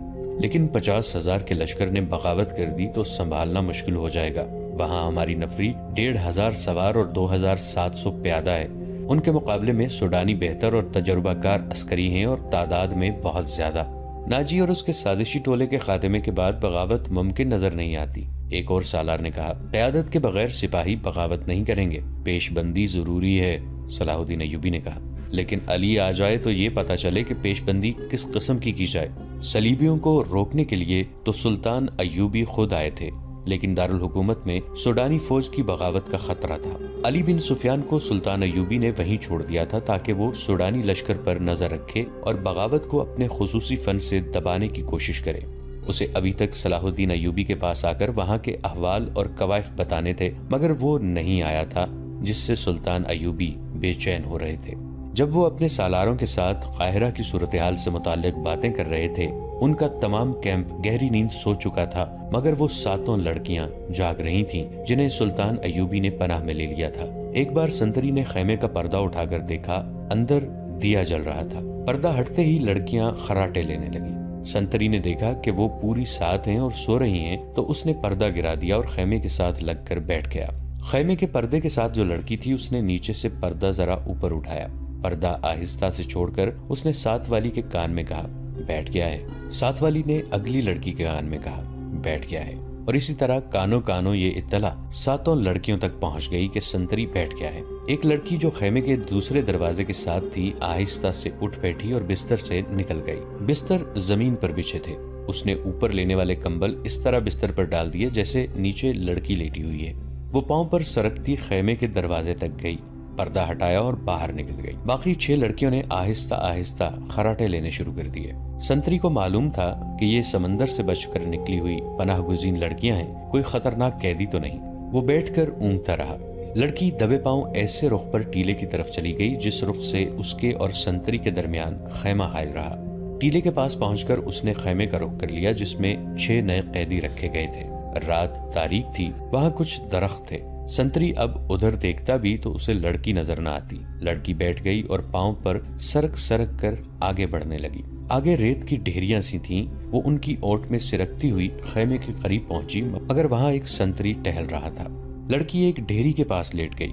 لیکن 50,000 کے لشکر نے بغاوت کر دی تو سنبھالنا مشکل ہو جائے گا۔ وہاں ہماری نفری 1,500 سوار اور 2,700 پیادہ ہے۔ ان کے مقابلے میں سوڈانی بہتر اور تجربہ کار عسکری ہیں اور تعداد میں بہت زیادہ۔ ناجی اور اس کے سازشی ٹولے کے خاتمے کے بعد بغاوت ممکن نظر نہیں آتی۔ ایک اور سالار نے کہا، قیادت کے بغیر سپاہی بغاوت نہیں کریں گے، پیش بندی ضروری ہے۔ صلاح الدین ایوبی نے کہا، لیکن علی آ جائے تو یہ پتہ چلے کہ پیش بندی کس قسم کی جائے۔ صلیبیوں کو روکنے کے لیے تو سلطان ایوبی خود آئے تھے، لیکن دارالحکومت میں سوڈانی فوج کی بغاوت کا خطرہ تھا۔ علی بن سفیان کو سلطان ایوبی نے وہیں چھوڑ دیا تھا تاکہ وہ سوڈانی لشکر پر نظر رکھے اور بغاوت کو اپنے خصوصی فن سے دبانے کی کوشش کرے۔ اسے ابھی تک صلاح الدین ایوبی کے پاس آ کر وہاں کے احوال اور کوائف بتانے تھے، مگر وہ نہیں آیا تھا، جس سے سلطان ایوبی بے چین ہو رہے تھے۔ جب وہ اپنے سالاروں کے ساتھ قاہرہ کی صورتحال سے متعلق باتیں کر رہے تھے، ان کا تمام کیمپ گہری نیند سو چکا تھا، مگر وہ 7 لڑکیاں جاگ رہی تھیں جنہیں سلطان ایوبی نے پناہ میں لے لیا تھا۔ ایک بار سنتری نے خیمے کا پردہ اٹھا کر دیکھا، اندر دیا جل رہا تھا۔ پردہ ہٹتے ہی لڑکیاں خراٹے لینے لگیں۔ سنتری نے دیکھا کہ وہ پوری ساتھ ہیں اور سو رہی ہیں، تو اس نے پردہ گرا دیا اور خیمے کے ساتھ لگ کر بیٹھ گیا۔ خیمے کے پردے کے ساتھ جو لڑکی تھی اس نے نیچے سے پردہ ذرا اوپر اٹھایا۔ پردہ آہستہ سے چھوڑ کر اس نے ساتھ والی کے کان میں کہا، بیٹھ گیا ہے۔ ساتھ والی نے اگلی لڑکی کے کان میں کہا، بیٹھ گیا ہے، اور اسی طرح کانوں کانوں یہ اطلاع 7 لڑکیوں تک پہنچ گئی کہ سنتری بیٹھ گیا ہے۔ ایک لڑکی جو خیمے کے دوسرے دروازے کے ساتھ تھی آہستہ سے اٹھ بیٹھی اور بستر سے نکل گئی۔ بستر زمین پر بچھے تھے۔ اس نے اوپر لینے والے کمبل اس طرح بستر پر ڈال دیے جیسے نیچے لڑکی لیٹی ہوئی ہے۔ وہ پاؤں پر سرکتی خیمے کے دروازے تک گئی، پردہ ہٹایا اور باہر نکل گئی۔ باقی 6 لڑکیوں نے آہستہ آہستہ خراٹے لینے شروع کر دیے۔ سنتری کو معلوم تھا کہ یہ سمندر سے بچ کر نکلی ہوئی پناہ گزین لڑکیاں ہیں، کوئی خطرناک قیدی تو نہیں۔ وہ بیٹھ کر اونگتا رہا۔ لڑکی دبے پاؤں ایسے رخ پر ٹیلے کی طرف چلی گئی جس رخ سے اس کے اور سنتری کے درمیان خیمہ حائل رہا۔ ٹیلے کے پاس پہنچ کر اس نے خیمے کا رخ کر لیا جس میں 6 نئے قیدی رکھے گئے تھے۔ رات تاریک تھی، وہاں کچھ درخت تھے۔ سنتری اب ادھر دیکھتا بھی تو اسے لڑکی نظر نہ آتی۔ لڑکی بیٹھ گئی اور پاؤں پر سرک سرک کر آگے بڑھنے لگی۔ آگے ریت کی ڈھیریاں سی تھیں، وہ ان کی اوٹ میں سرکتی ہوئی خیمے کے قریب پہنچی، مگر وہاں ایک سنتری ٹہل رہا تھا۔ لڑکی ایک ڈھیری کے پاس لیٹ گئی۔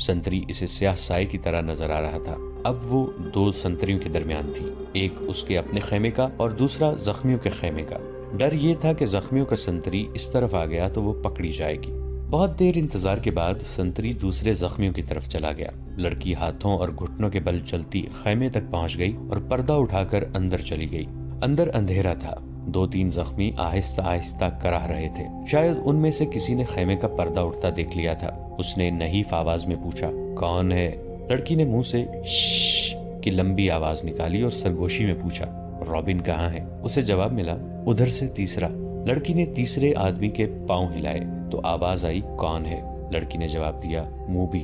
سنتری اسے سیاہ سائے کی طرح نظر آ رہا تھا۔ اب وہ 2 سنتریوں کے درمیان تھی، ایک اس کے اپنے خیمے کا اور دوسرا زخمیوں کے خیمے کا۔ ڈر یہ تھا کہ زخمیوں کا سنتری اس طرف آ گیا تو وہ پکڑی جائے گی۔ بہت دیر انتظار کے بعد سنتری دوسرے زخمیوں کی طرف چلا گیا۔ لڑکی ہاتھوں اور گھٹنوں کے بل چلتی خیمے تک پہنچ گئی اور پردہ اٹھا کر اندر چلی گئی۔ اندر اندھیرا تھا۔ 2-3 زخمی آہستہ آہستہ کراہ رہے تھے۔ شاید ان میں سے کسی نے خیمے کا پردہ اٹھتا دیکھ لیا تھا۔ اس نے نحیف آواز میں پوچھا، کون ہے؟ لڑکی نے منہ سے شش کی لمبی آواز نکالی اور سرگوشی میں پوچھا، رابن کہاں ہے؟ اسے جواب ملا، ادھر سے تیسرا۔ لڑکی نے تیسرے آدمی کے پاؤں ہلائے تو آواز آئی، کون ہے؟ لڑکی نے جواب دیا، موبی،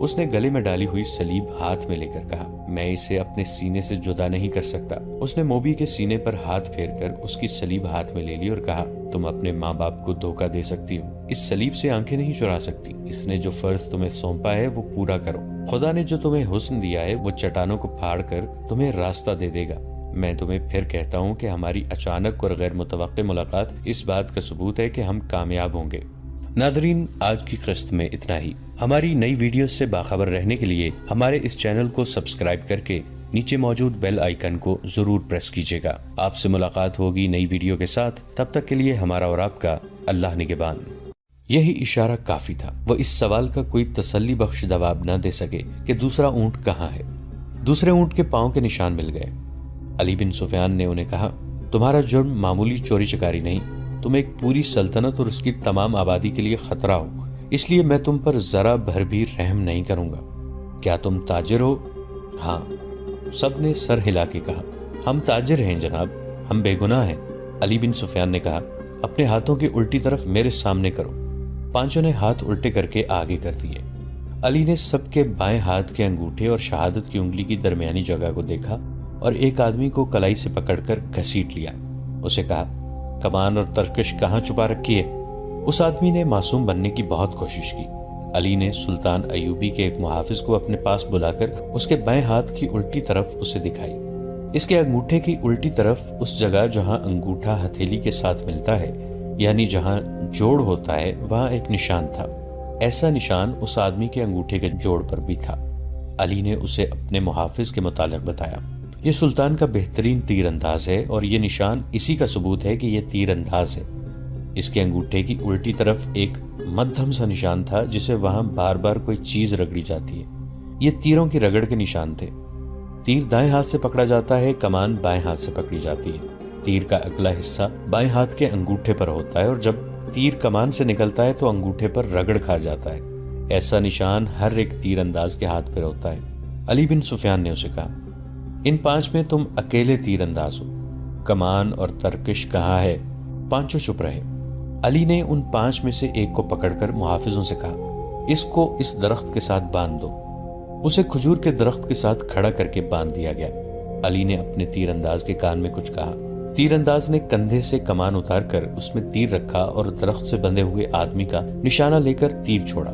اس نے گلے میں ڈالی ہوئی سلیب ہاتھ میں لے کر کہا، میں اسے اپنے سینے سے جدا نہیں کر سکتا۔ اس نے موبی کے سینے پر ہاتھ پھیر کر اس کی سلیب ہاتھ میں لے لی اور کہا، تم اپنے ماں باپ کو دھوکہ دے سکتی ہو، اس سلیب سے آنکھیں نہیں چرا سکتی۔ اس نے جو فرض تمہیں سونپا ہے وہ پورا کرو۔ خدا نے جو تمہیں حسن دیا ہے وہ چٹانوں کو پھاڑ کر تمہیں راستہ دے دے گا۔ میں تمہیں پھر کہتا ہوں کہ ہماری اچانک اور غیر متوقع ملاقات اس بات کا ثبوت ہے کہ ہم کامیاب ہوں گے۔ ناظرین، آج کی قسط میں اتنا ہی۔ ہماری نئی ویڈیوز سے باخبر رہنے کے لیے ہمارے اس چینل کو سبسکرائب کر کے نیچے موجود بیل آئیکن کو ضرور پریس کیجیے گا۔ آپ سے ملاقات ہوگی نئی ویڈیو کے ساتھ، تب تک کے لیے ہمارا اور آپ کا اللہ نگہبان۔ یہی اشارہ کافی تھا۔ وہ اس سوال کا کوئی تسلی بخش جواب نہ دے سکے کہ دوسرا اونٹ کہاں ہے۔ دوسرے اونٹ کے پاؤں کے نشان مل گئے۔ علی بن سفیان نے انہیں کہا، تمہارا جرم معمولی چوری چکاری نہیں، تم ایک پوری سلطنت اور اس کی تمام آبادی کے لیے خطرہ ہو، اس لیے میں تم پر ذرا بھر بھی رحم نہیں کروں گا۔ کیا تم تاجر ہو؟ ہاں، سب نے سر ہلا کے کہا، ہم تاجر ہیں جناب، ہم بے گناہ ہیں۔ علی بن سفیان نے کہا، اپنے ہاتھوں کی الٹی طرف میرے سامنے کرو۔ پانچوں نے ہاتھ الٹے کر کے آگے کر دیے۔ علی نے سب کے بائیں ہاتھ کے انگوٹھے اور شہادت کی انگلی کی درمیانی جگہ کو دیکھا اور ایک آدمی کو کلائی سے پکڑ کر گھسیٹ لیا۔ اسے کہا، کمان اور ترکش کہاں چھپا رکھی ہے؟ اس آدمی نے معصوم بننے کی بہت کوشش کی۔ علی نے سلطان ایوبی کے ایک محافظ کو اپنے پاس بلا کر اس کے بائیں ہاتھ کی الٹی طرف اسے دکھائی۔ اس کے انگوٹھے کی الٹی طرف اس جگہ جہاں انگوٹھا ہتھیلی کے ساتھ ملتا ہے، یعنی جہاں جوڑ ہوتا ہے، وہاں ایک نشان تھا۔ ایسا نشان اس آدمی کے انگوٹھے کے جوڑ پر بھی تھا۔ علی نے اسے اپنے محافظ کے متعلق بتایا، یہ سلطان کا بہترین تیر انداز ہے اور یہ نشان اسی کا ثبوت ہے کہ یہ تیر انداز ہے۔ اس کے انگوٹھے کی الٹی طرف ایک مدھم سا نشان تھا جسے وہاں بار بار کوئی چیز رگڑی جاتی ہے۔ یہ تیروں کی رگڑ کے نشان تھے۔ تیر دائیں ہاتھ سے پکڑا جاتا ہے، کمان بائیں ہاتھ سے پکڑی جاتی ہے۔ تیر کا اگلا حصہ بائیں ہاتھ کے انگوٹھے پر ہوتا ہے اور جب تیر کمان سے نکلتا ہے تو انگوٹھے پر رگڑ کھا جاتا ہے۔ ایسا نشان ہر ایک تیر انداز کے ہاتھ پر ہوتا ہے۔ علی بن سفیان نے اسے کہا، ان پانچ میں تم اکیلے تیر انداز ہو، کمان اور ترکش کہاں ہے؟ پانچوں چپ رہے۔ علی نے ان پانچ میں سے ایک کو پکڑ کر محافظوں سے کہا، اس کو اس درخت کے ساتھ باندھ دو۔ اسے کھجور کے درخت کے ساتھ کھڑا کر کے باندھ دیا گیا۔ علی نے اپنے تیر انداز کے کان میں کچھ کہا۔ تیر انداز نے کندھے سے کمان اتار کر اس میں تیر رکھا اور درخت سے بندھے ہوئے آدمی کا نشانہ لے کر تیر چھوڑا۔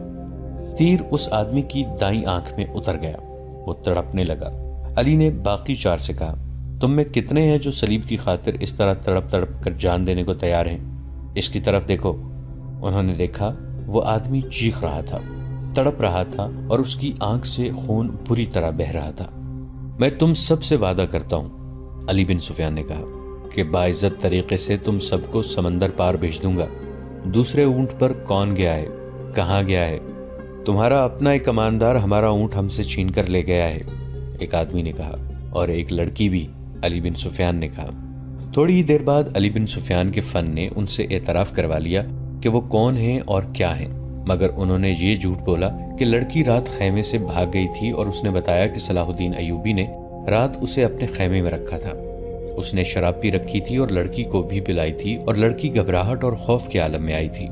تیر اس آدمی کی دائیں آنکھ میں اتر گیا، وہ تڑپنے لگا۔ علی نے باقی چار سے کہا، تم میں کتنے ہیں جو صلیب کی خاطر اس طرح تڑپ تڑپ کر جان دینے کو تیار ہیں؟ اس کی طرف دیکھو۔ انہوں نے دیکھا، وہ آدمی چیخ رہا تھا، تڑپ رہا تھا اور اس کی آنکھ سے خون بری طرح بہہ رہا تھا۔ میں تم سب سے وعدہ کرتا ہوں، علی بن سفیان نے کہا، کہ باعزت طریقے سے تم سب کو سمندر پار بھیج دوں گا۔ دوسرے اونٹ پر کون گیا ہے؟ کہاں گیا ہے؟ تمہارا اپنا ایک کماندار ہمارا اونٹ ہم سے چھین کر لے گیا ہے، ایک آدمی نے کہا، اور ایک لڑکی بھی، علی بن سفیان نے کہا۔ تھوڑی ہی دیر بعد علی بن سفیان کے فن نے ان سے اعتراف کروا لیا کہ وہ کون ہیں اور کیا ہیں، مگر انہوں نے یہ جھوٹ بولا کہ لڑکی رات خیمے سے بھاگ گئی تھی اور اس نے بتایا کہ صلاح الدین ایوبی نے رات اسے اپنے خیمے میں رکھا تھا۔ اس نے شراب پی رکھی تھی اور لڑکی کو بھی پلائی تھی اور لڑکی گھبراہٹ اور خوف کے عالم میں آئی تھی۔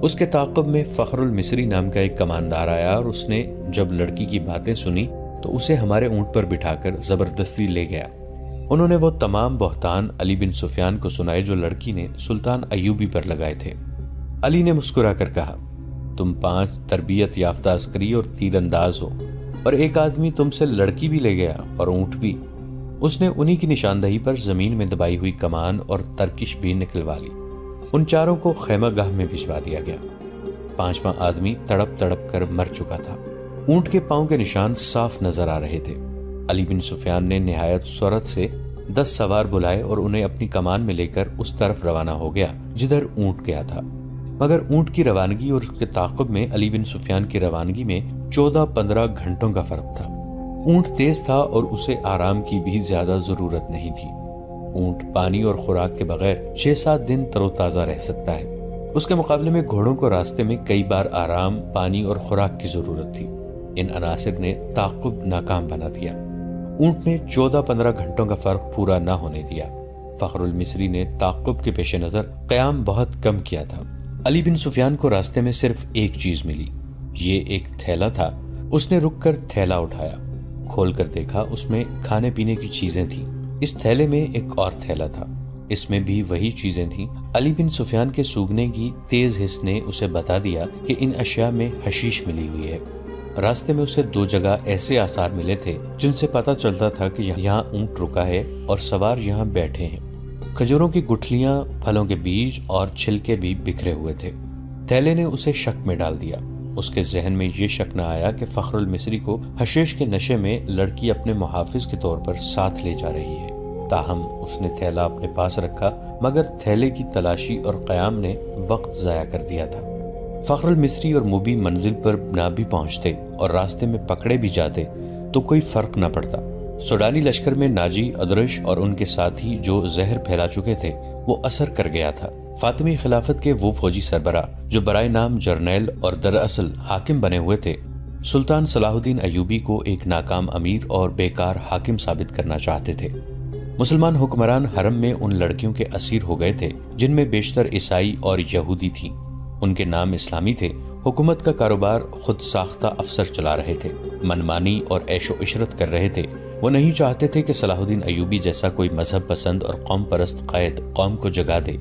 اس کے تعاقب میں فخر المصری نام کا ایک کماندار آیا اور اس نے جب لڑکی کی باتیں سنی تو اسے ہمارے اونٹ پر بٹھا کر زبردستی لے گیا۔ انہوں نے وہ تمام بہتان علی بن سفیان کو سنائے جو لڑکی نے سلطان ایوبی پر لگائے تھے۔ علی نے مسکرا کر کہا، تم 5 تربیت یافتہ عسکری اور تیر انداز ہو، اور ایک آدمی تم سے لڑکی بھی لے گیا اور اونٹ بھی۔ اس نے انہی کی نشاندہی پر زمین میں دبائی ہوئی کمان اور ترکش بھی نکلوا لی۔ ان چاروں کو خیمہ گاہ میں بھجوا دیا گیا۔ 5واں آدمی تڑپ تڑپ کر مر چکا تھا۔ اونٹ کے پاؤں کے نشان صاف نظر آ رہے تھے۔ علی بن سفیان نے نہایت سرعت سے 10 سوار بلائے اور انہیں اپنی کمان میں لے کر اس طرف روانہ ہو گیا جدھر اونٹ گیا تھا۔ مگر اونٹ کی روانگی اور اس کے تعاقب میں علی بن سفیان کی روانگی میں 14-15 گھنٹوں کا فرق تھا۔ اونٹ تیز تھا اور اسے آرام کی بھی زیادہ ضرورت نہیں تھی۔ اونٹ پانی اور خوراک کے بغیر 6-7 دن تر و تازہ رہ سکتا ہے۔ اس کے مقابلے میں گھوڑوں کو راستے میں کئی بار آرام، پانی اور خوراک کی ضرورت تھی۔ ان عناصر نے تعاقب ناکام بنا دیا۔ اونٹ نے 14-15 گھنٹوں کا فرق پورا نہ ہونے دیا۔ فخر المصری نے تعاقب کے پیش نظر قیام بہت کم کیا تھا۔ علی بن سفیان کو راستے میں صرف ایک چیز ملی۔ یہ ایک تھیلا تھا اس نے رک کر تھیلا اٹھایا، کھول کر دیکھا، اس میں کھانے پینے کی چیزیں تھیں۔ اس تھیلے میں ایک اور تھیلا تھا، اس میں بھی وہی چیزیں تھیں۔ علی بن سفیان کے سونگھنے کی تیز حس نے اسے بتا دیا کہ ان اشیاء میں حشیش ملی ہوئی ہے۔ راستے میں اسے 2 جگہ ایسے آثار ملے تھے جن سے پتہ چلتا تھا کہ یہاں اونٹ رکا ہے اور سوار یہاں بیٹھے ہیں۔ کھجوروں کی گٹھلیاں، پھلوں کے بیج اور چھلکے بھی بکھرے ہوئے تھے۔ تھیلے نے اسے شک میں ڈال دیا۔ اس کے ذہن میں یہ شک نہ آیا کہ فخر المصری کو حشیش کے نشے میں لڑکی اپنے محافظ کے طور پر ساتھ لے جا رہی ہے۔ تاہم اس نے تھیلا اپنے پاس رکھا، مگر تھیلے کی تلاشی اور قیام نے وقت ضائع کر دیا تھا۔ فخر المصری اور مبی منزل پر نہ بھی پہنچتے اور راستے میں پکڑے بھی جاتے تو کوئی فرق نہ پڑتا۔ سوڈانی لشکر میں ناجی، ادرش اور ان کے ساتھی جو زہر پھیلا چکے تھے وہ اثر کر گیا تھا۔ فاطمی خلافت کے وہ فوجی سربراہ جو برائے نام جرنیل اور دراصل حاکم بنے ہوئے تھے، سلطان صلاح الدین ایوبی کو ایک ناکام امیر اور بیکار حاکم ثابت کرنا چاہتے تھے۔ مسلمان حکمران حرم میں ان لڑکیوں کے اسیر ہو گئے تھے جن میں بیشتر عیسائی اور یہودی تھیں۔ ان کے نام اسلامی تھے، حکومت کا کاروبار خود ساختہ افسر چلا رہے تھے، منمانی اور عیش و عشرت کر رہے تھے۔ وہ نہیں چاہتے تھے کہ صلاح الدین ایوبی جیسا کوئی مذہب پسند اور قوم پرست قائد قوم کو جگا دے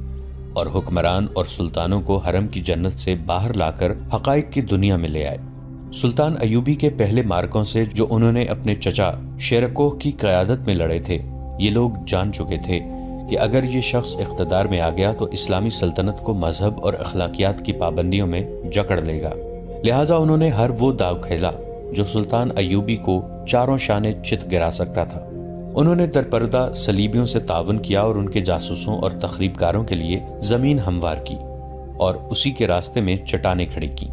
اور حکمران اور سلطانوں کو حرم کی جنت سے باہر لا کر حقائق کی دنیا میں لے آئے۔ سلطان ایوبی کے پہلے مارکوں سے جو انہوں نے اپنے چچا شیرکوہ کی قیادت میں لڑے تھے، یہ لوگ جان چکے تھے کہ اگر یہ شخص اقتدار میں آ گیا تو اسلامی سلطنت کو مذہب اور اخلاقیات کی پابندیوں میں جکڑ لے گا۔ لہٰذا انہوں نے ہر وہ داؤ کھیلا جو سلطان ایوبی کو چاروں شانے چت گرا سکتا تھا۔ انہوں نے درپردہ صلیبیوں سے تعاون کیا اور ان کے جاسوسوں اور تخریب کاروں کے لیے زمین ہموار کی اور اسی کے راستے میں چٹانیں کھڑی کی۔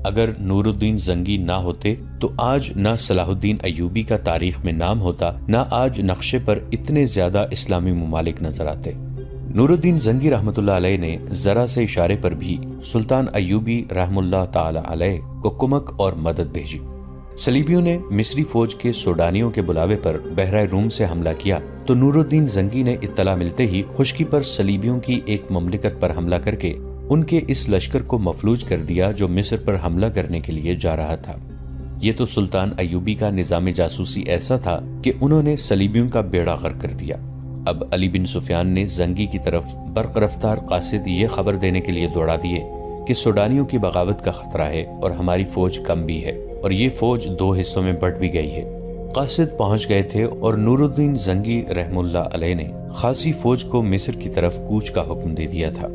اگر نور الدین زنگی نہ ہوتے تو آج نہ صلاح الدین ایوبی کا تاریخ میں نام ہوتا، نہ آج نقشے پر اتنے زیادہ اسلامی ممالک نظر آتے۔ نور الدین زنگی رحمۃ اللہ علیہ نے ذرا سے اشارے پر بھی سلطان ایوبی رحم اللہ تعالی علیہ کو کمک اور مدد بھیجی۔ صلیبیوں نے مصری فوج کے سوڈانیوں کے بلاوے پر بحرہ روم سے حملہ کیا تو نور الدین زنگی نے اطلاع ملتے ہی خشکی پر صلیبیوں کی ایک مملکت پر حملہ کر کے ان کے اس لشکر کو مفلوج کر دیا جو مصر پر حملہ کرنے کے لیے جا رہا تھا۔ یہ تو سلطان ایوبی کا نظام جاسوسی ایسا تھا کہ انہوں نے صلیبیوں کا بیڑا غرق کر دیا۔ اب علی بن سفیان نے زنگی کی طرف برق رفتار قاصد یہ خبر دینے کے لیے دوڑا دیے کہ سوڈانیوں کی بغاوت کا خطرہ ہے اور ہماری فوج کم بھی ہے اور یہ فوج 2 حصوں میں بٹ بھی گئی ہے۔ قاصد پہنچ گئے تھے اور نور الدین زنگی رحم اللہ علیہ نے خاصی فوج کو مصر کی طرف کوچ کا حکم دے دیا تھا۔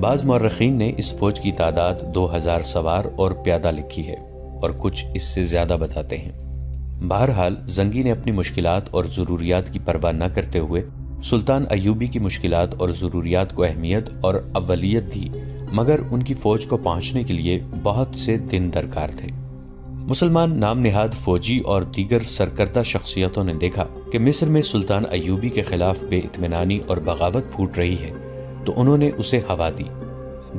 بعض مورخین نے اس فوج کی تعداد 2000 سوار اور پیادہ لکھی ہے اور کچھ اس سے زیادہ بتاتے ہیں۔ بہرحال زنگی نے اپنی مشکلات اور ضروریات کی پرواہ نہ کرتے ہوئے سلطان ایوبی کی مشکلات اور ضروریات کو اہمیت اور اولیت دی، مگر ان کی فوج کو پہنچنے کے لیے بہت سے دن درکار تھے۔ مسلمان نام نہاد فوجی اور دیگر سرکردہ شخصیتوں نے دیکھا کہ مصر میں سلطان ایوبی کے خلاف بے اطمینانی اور بغاوت پھوٹ رہی ہے تو انہوں نے اسے ہوا دی۔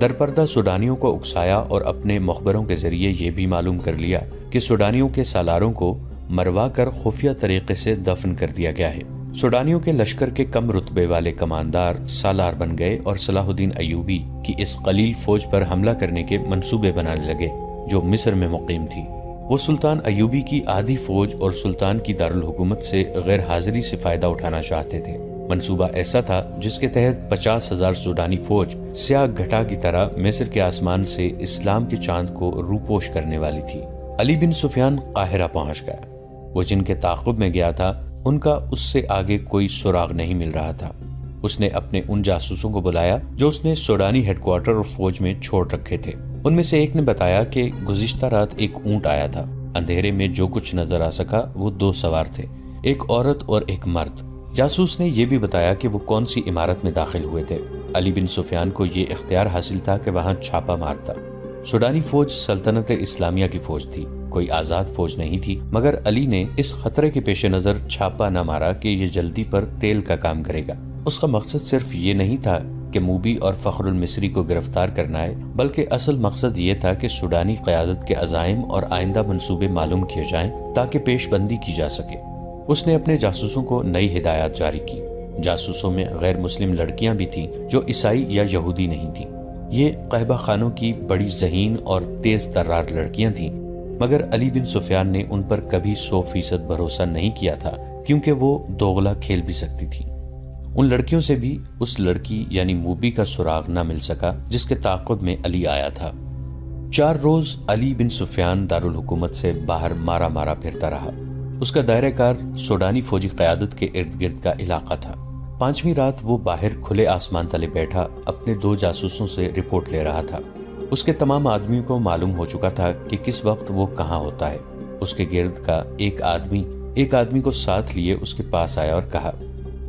درپردہ سوڈانیوں کو اکسایا اور اپنے مخبروں کے ذریعے یہ بھی معلوم کر لیا کہ سوڈانیوں کے سالاروں کو مروا کر خفیہ طریقے سے دفن کر دیا گیا ہے۔ سوڈانیوں کے لشکر کے کم رتبے والے کماندار سالار بن گئے اور صلاح الدین ایوبی کی اس قلیل فوج پر حملہ کرنے کے منصوبے بنانے لگے جو مصر میں مقیم تھی۔ وہ سلطان ایوبی کی آدھی فوج اور سلطان کی دارالحکومت سے غیر حاضری سے فائدہ اٹھانا چاہتے تھے۔ منصوبہ ایسا تھا جس کے تحت 50,000 سوڈانی فوج سیاہ گھٹا کی طرح مصر کے آسمان سے اسلام کے چاند کو روپوش کرنے والی تھی۔ علی بن سفیان قاہرہ پہنچ گیا۔ وہ جن کے تعاقب میں گیا تھا ان کا اس سے آگے کوئی سراغ نہیں مل رہا تھا۔ اس نے اپنے ان جاسوسوں کو بلایا جو اس نے سوڈانی ہیڈ کوارٹر اور فوج میں چھوڑ رکھے تھے۔ ان میں سے ایک نے بتایا کہ گزشتہ رات ایک اونٹ آیا تھا۔ اندھیرے میں جو کچھ نظر آ سکا وہ 2 سوار تھے، ایک عورت اور ایک مرد۔ جاسوس نے یہ بھی بتایا کہ وہ کون سی عمارت میں داخل ہوئے تھے۔ علی بن سفیان کو یہ اختیار حاصل تھا کہ وہاں چھاپا مارتا۔ سوڈانی فوج سلطنت اسلامیہ کی فوج تھی، کوئی آزاد فوج نہیں تھی، مگر علی نے اس خطرے کے پیش نظر چھاپا نہ مارا کہ یہ جلدی پر تیل کا کام کرے گا۔ اس کا مقصد صرف یہ نہیں تھا کہ موبی اور فخر المصری کو گرفتار کرنا ہے، بلکہ اصل مقصد یہ تھا کہ سوڈانی قیادت کے عزائم اور آئندہ منصوبے معلوم کیے جائیں تاکہ پیش بندی کی جا سکے۔ اس نے اپنے جاسوسوں کو نئی ہدایات جاری کی۔ جاسوسوں میں غیر مسلم لڑکیاں بھی تھیں جو عیسائی یا یہودی نہیں تھیں۔ یہ قہبہ خانوں کی بڑی ذہین اور تیز ترار لڑکیاں تھیں، مگر علی بن سفیان نے ان پر کبھی 100% بھروسہ نہیں کیا تھا، کیونکہ وہ دوغلا کھیل بھی سکتی تھی۔ ان لڑکیوں سے بھی اس لڑکی یعنی موبی کا سراغ نہ مل سکا جس کے تعاقب میں علی آیا تھا۔ 4 روز علی بن سفیان دارالحکومت سے باہر مارا مارا پھرتا رہا۔ اس کا دائرہ کار سوڈانی فوجی قیادت کے ارد گرد کا علاقہ تھا۔ 5ویں رات وہ باہر کھلے آسمان تلے بیٹھا اپنے 2 جاسوسوں سے رپورٹ لے رہا تھا۔ اس کے تمام آدمیوں کو معلوم ہو چکا تھا کہ کس وقت وہ کہاں ہوتا ہے۔ اس کے گرد کا ایک آدمی کو ساتھ لیے اس کے پاس آیا اور کہا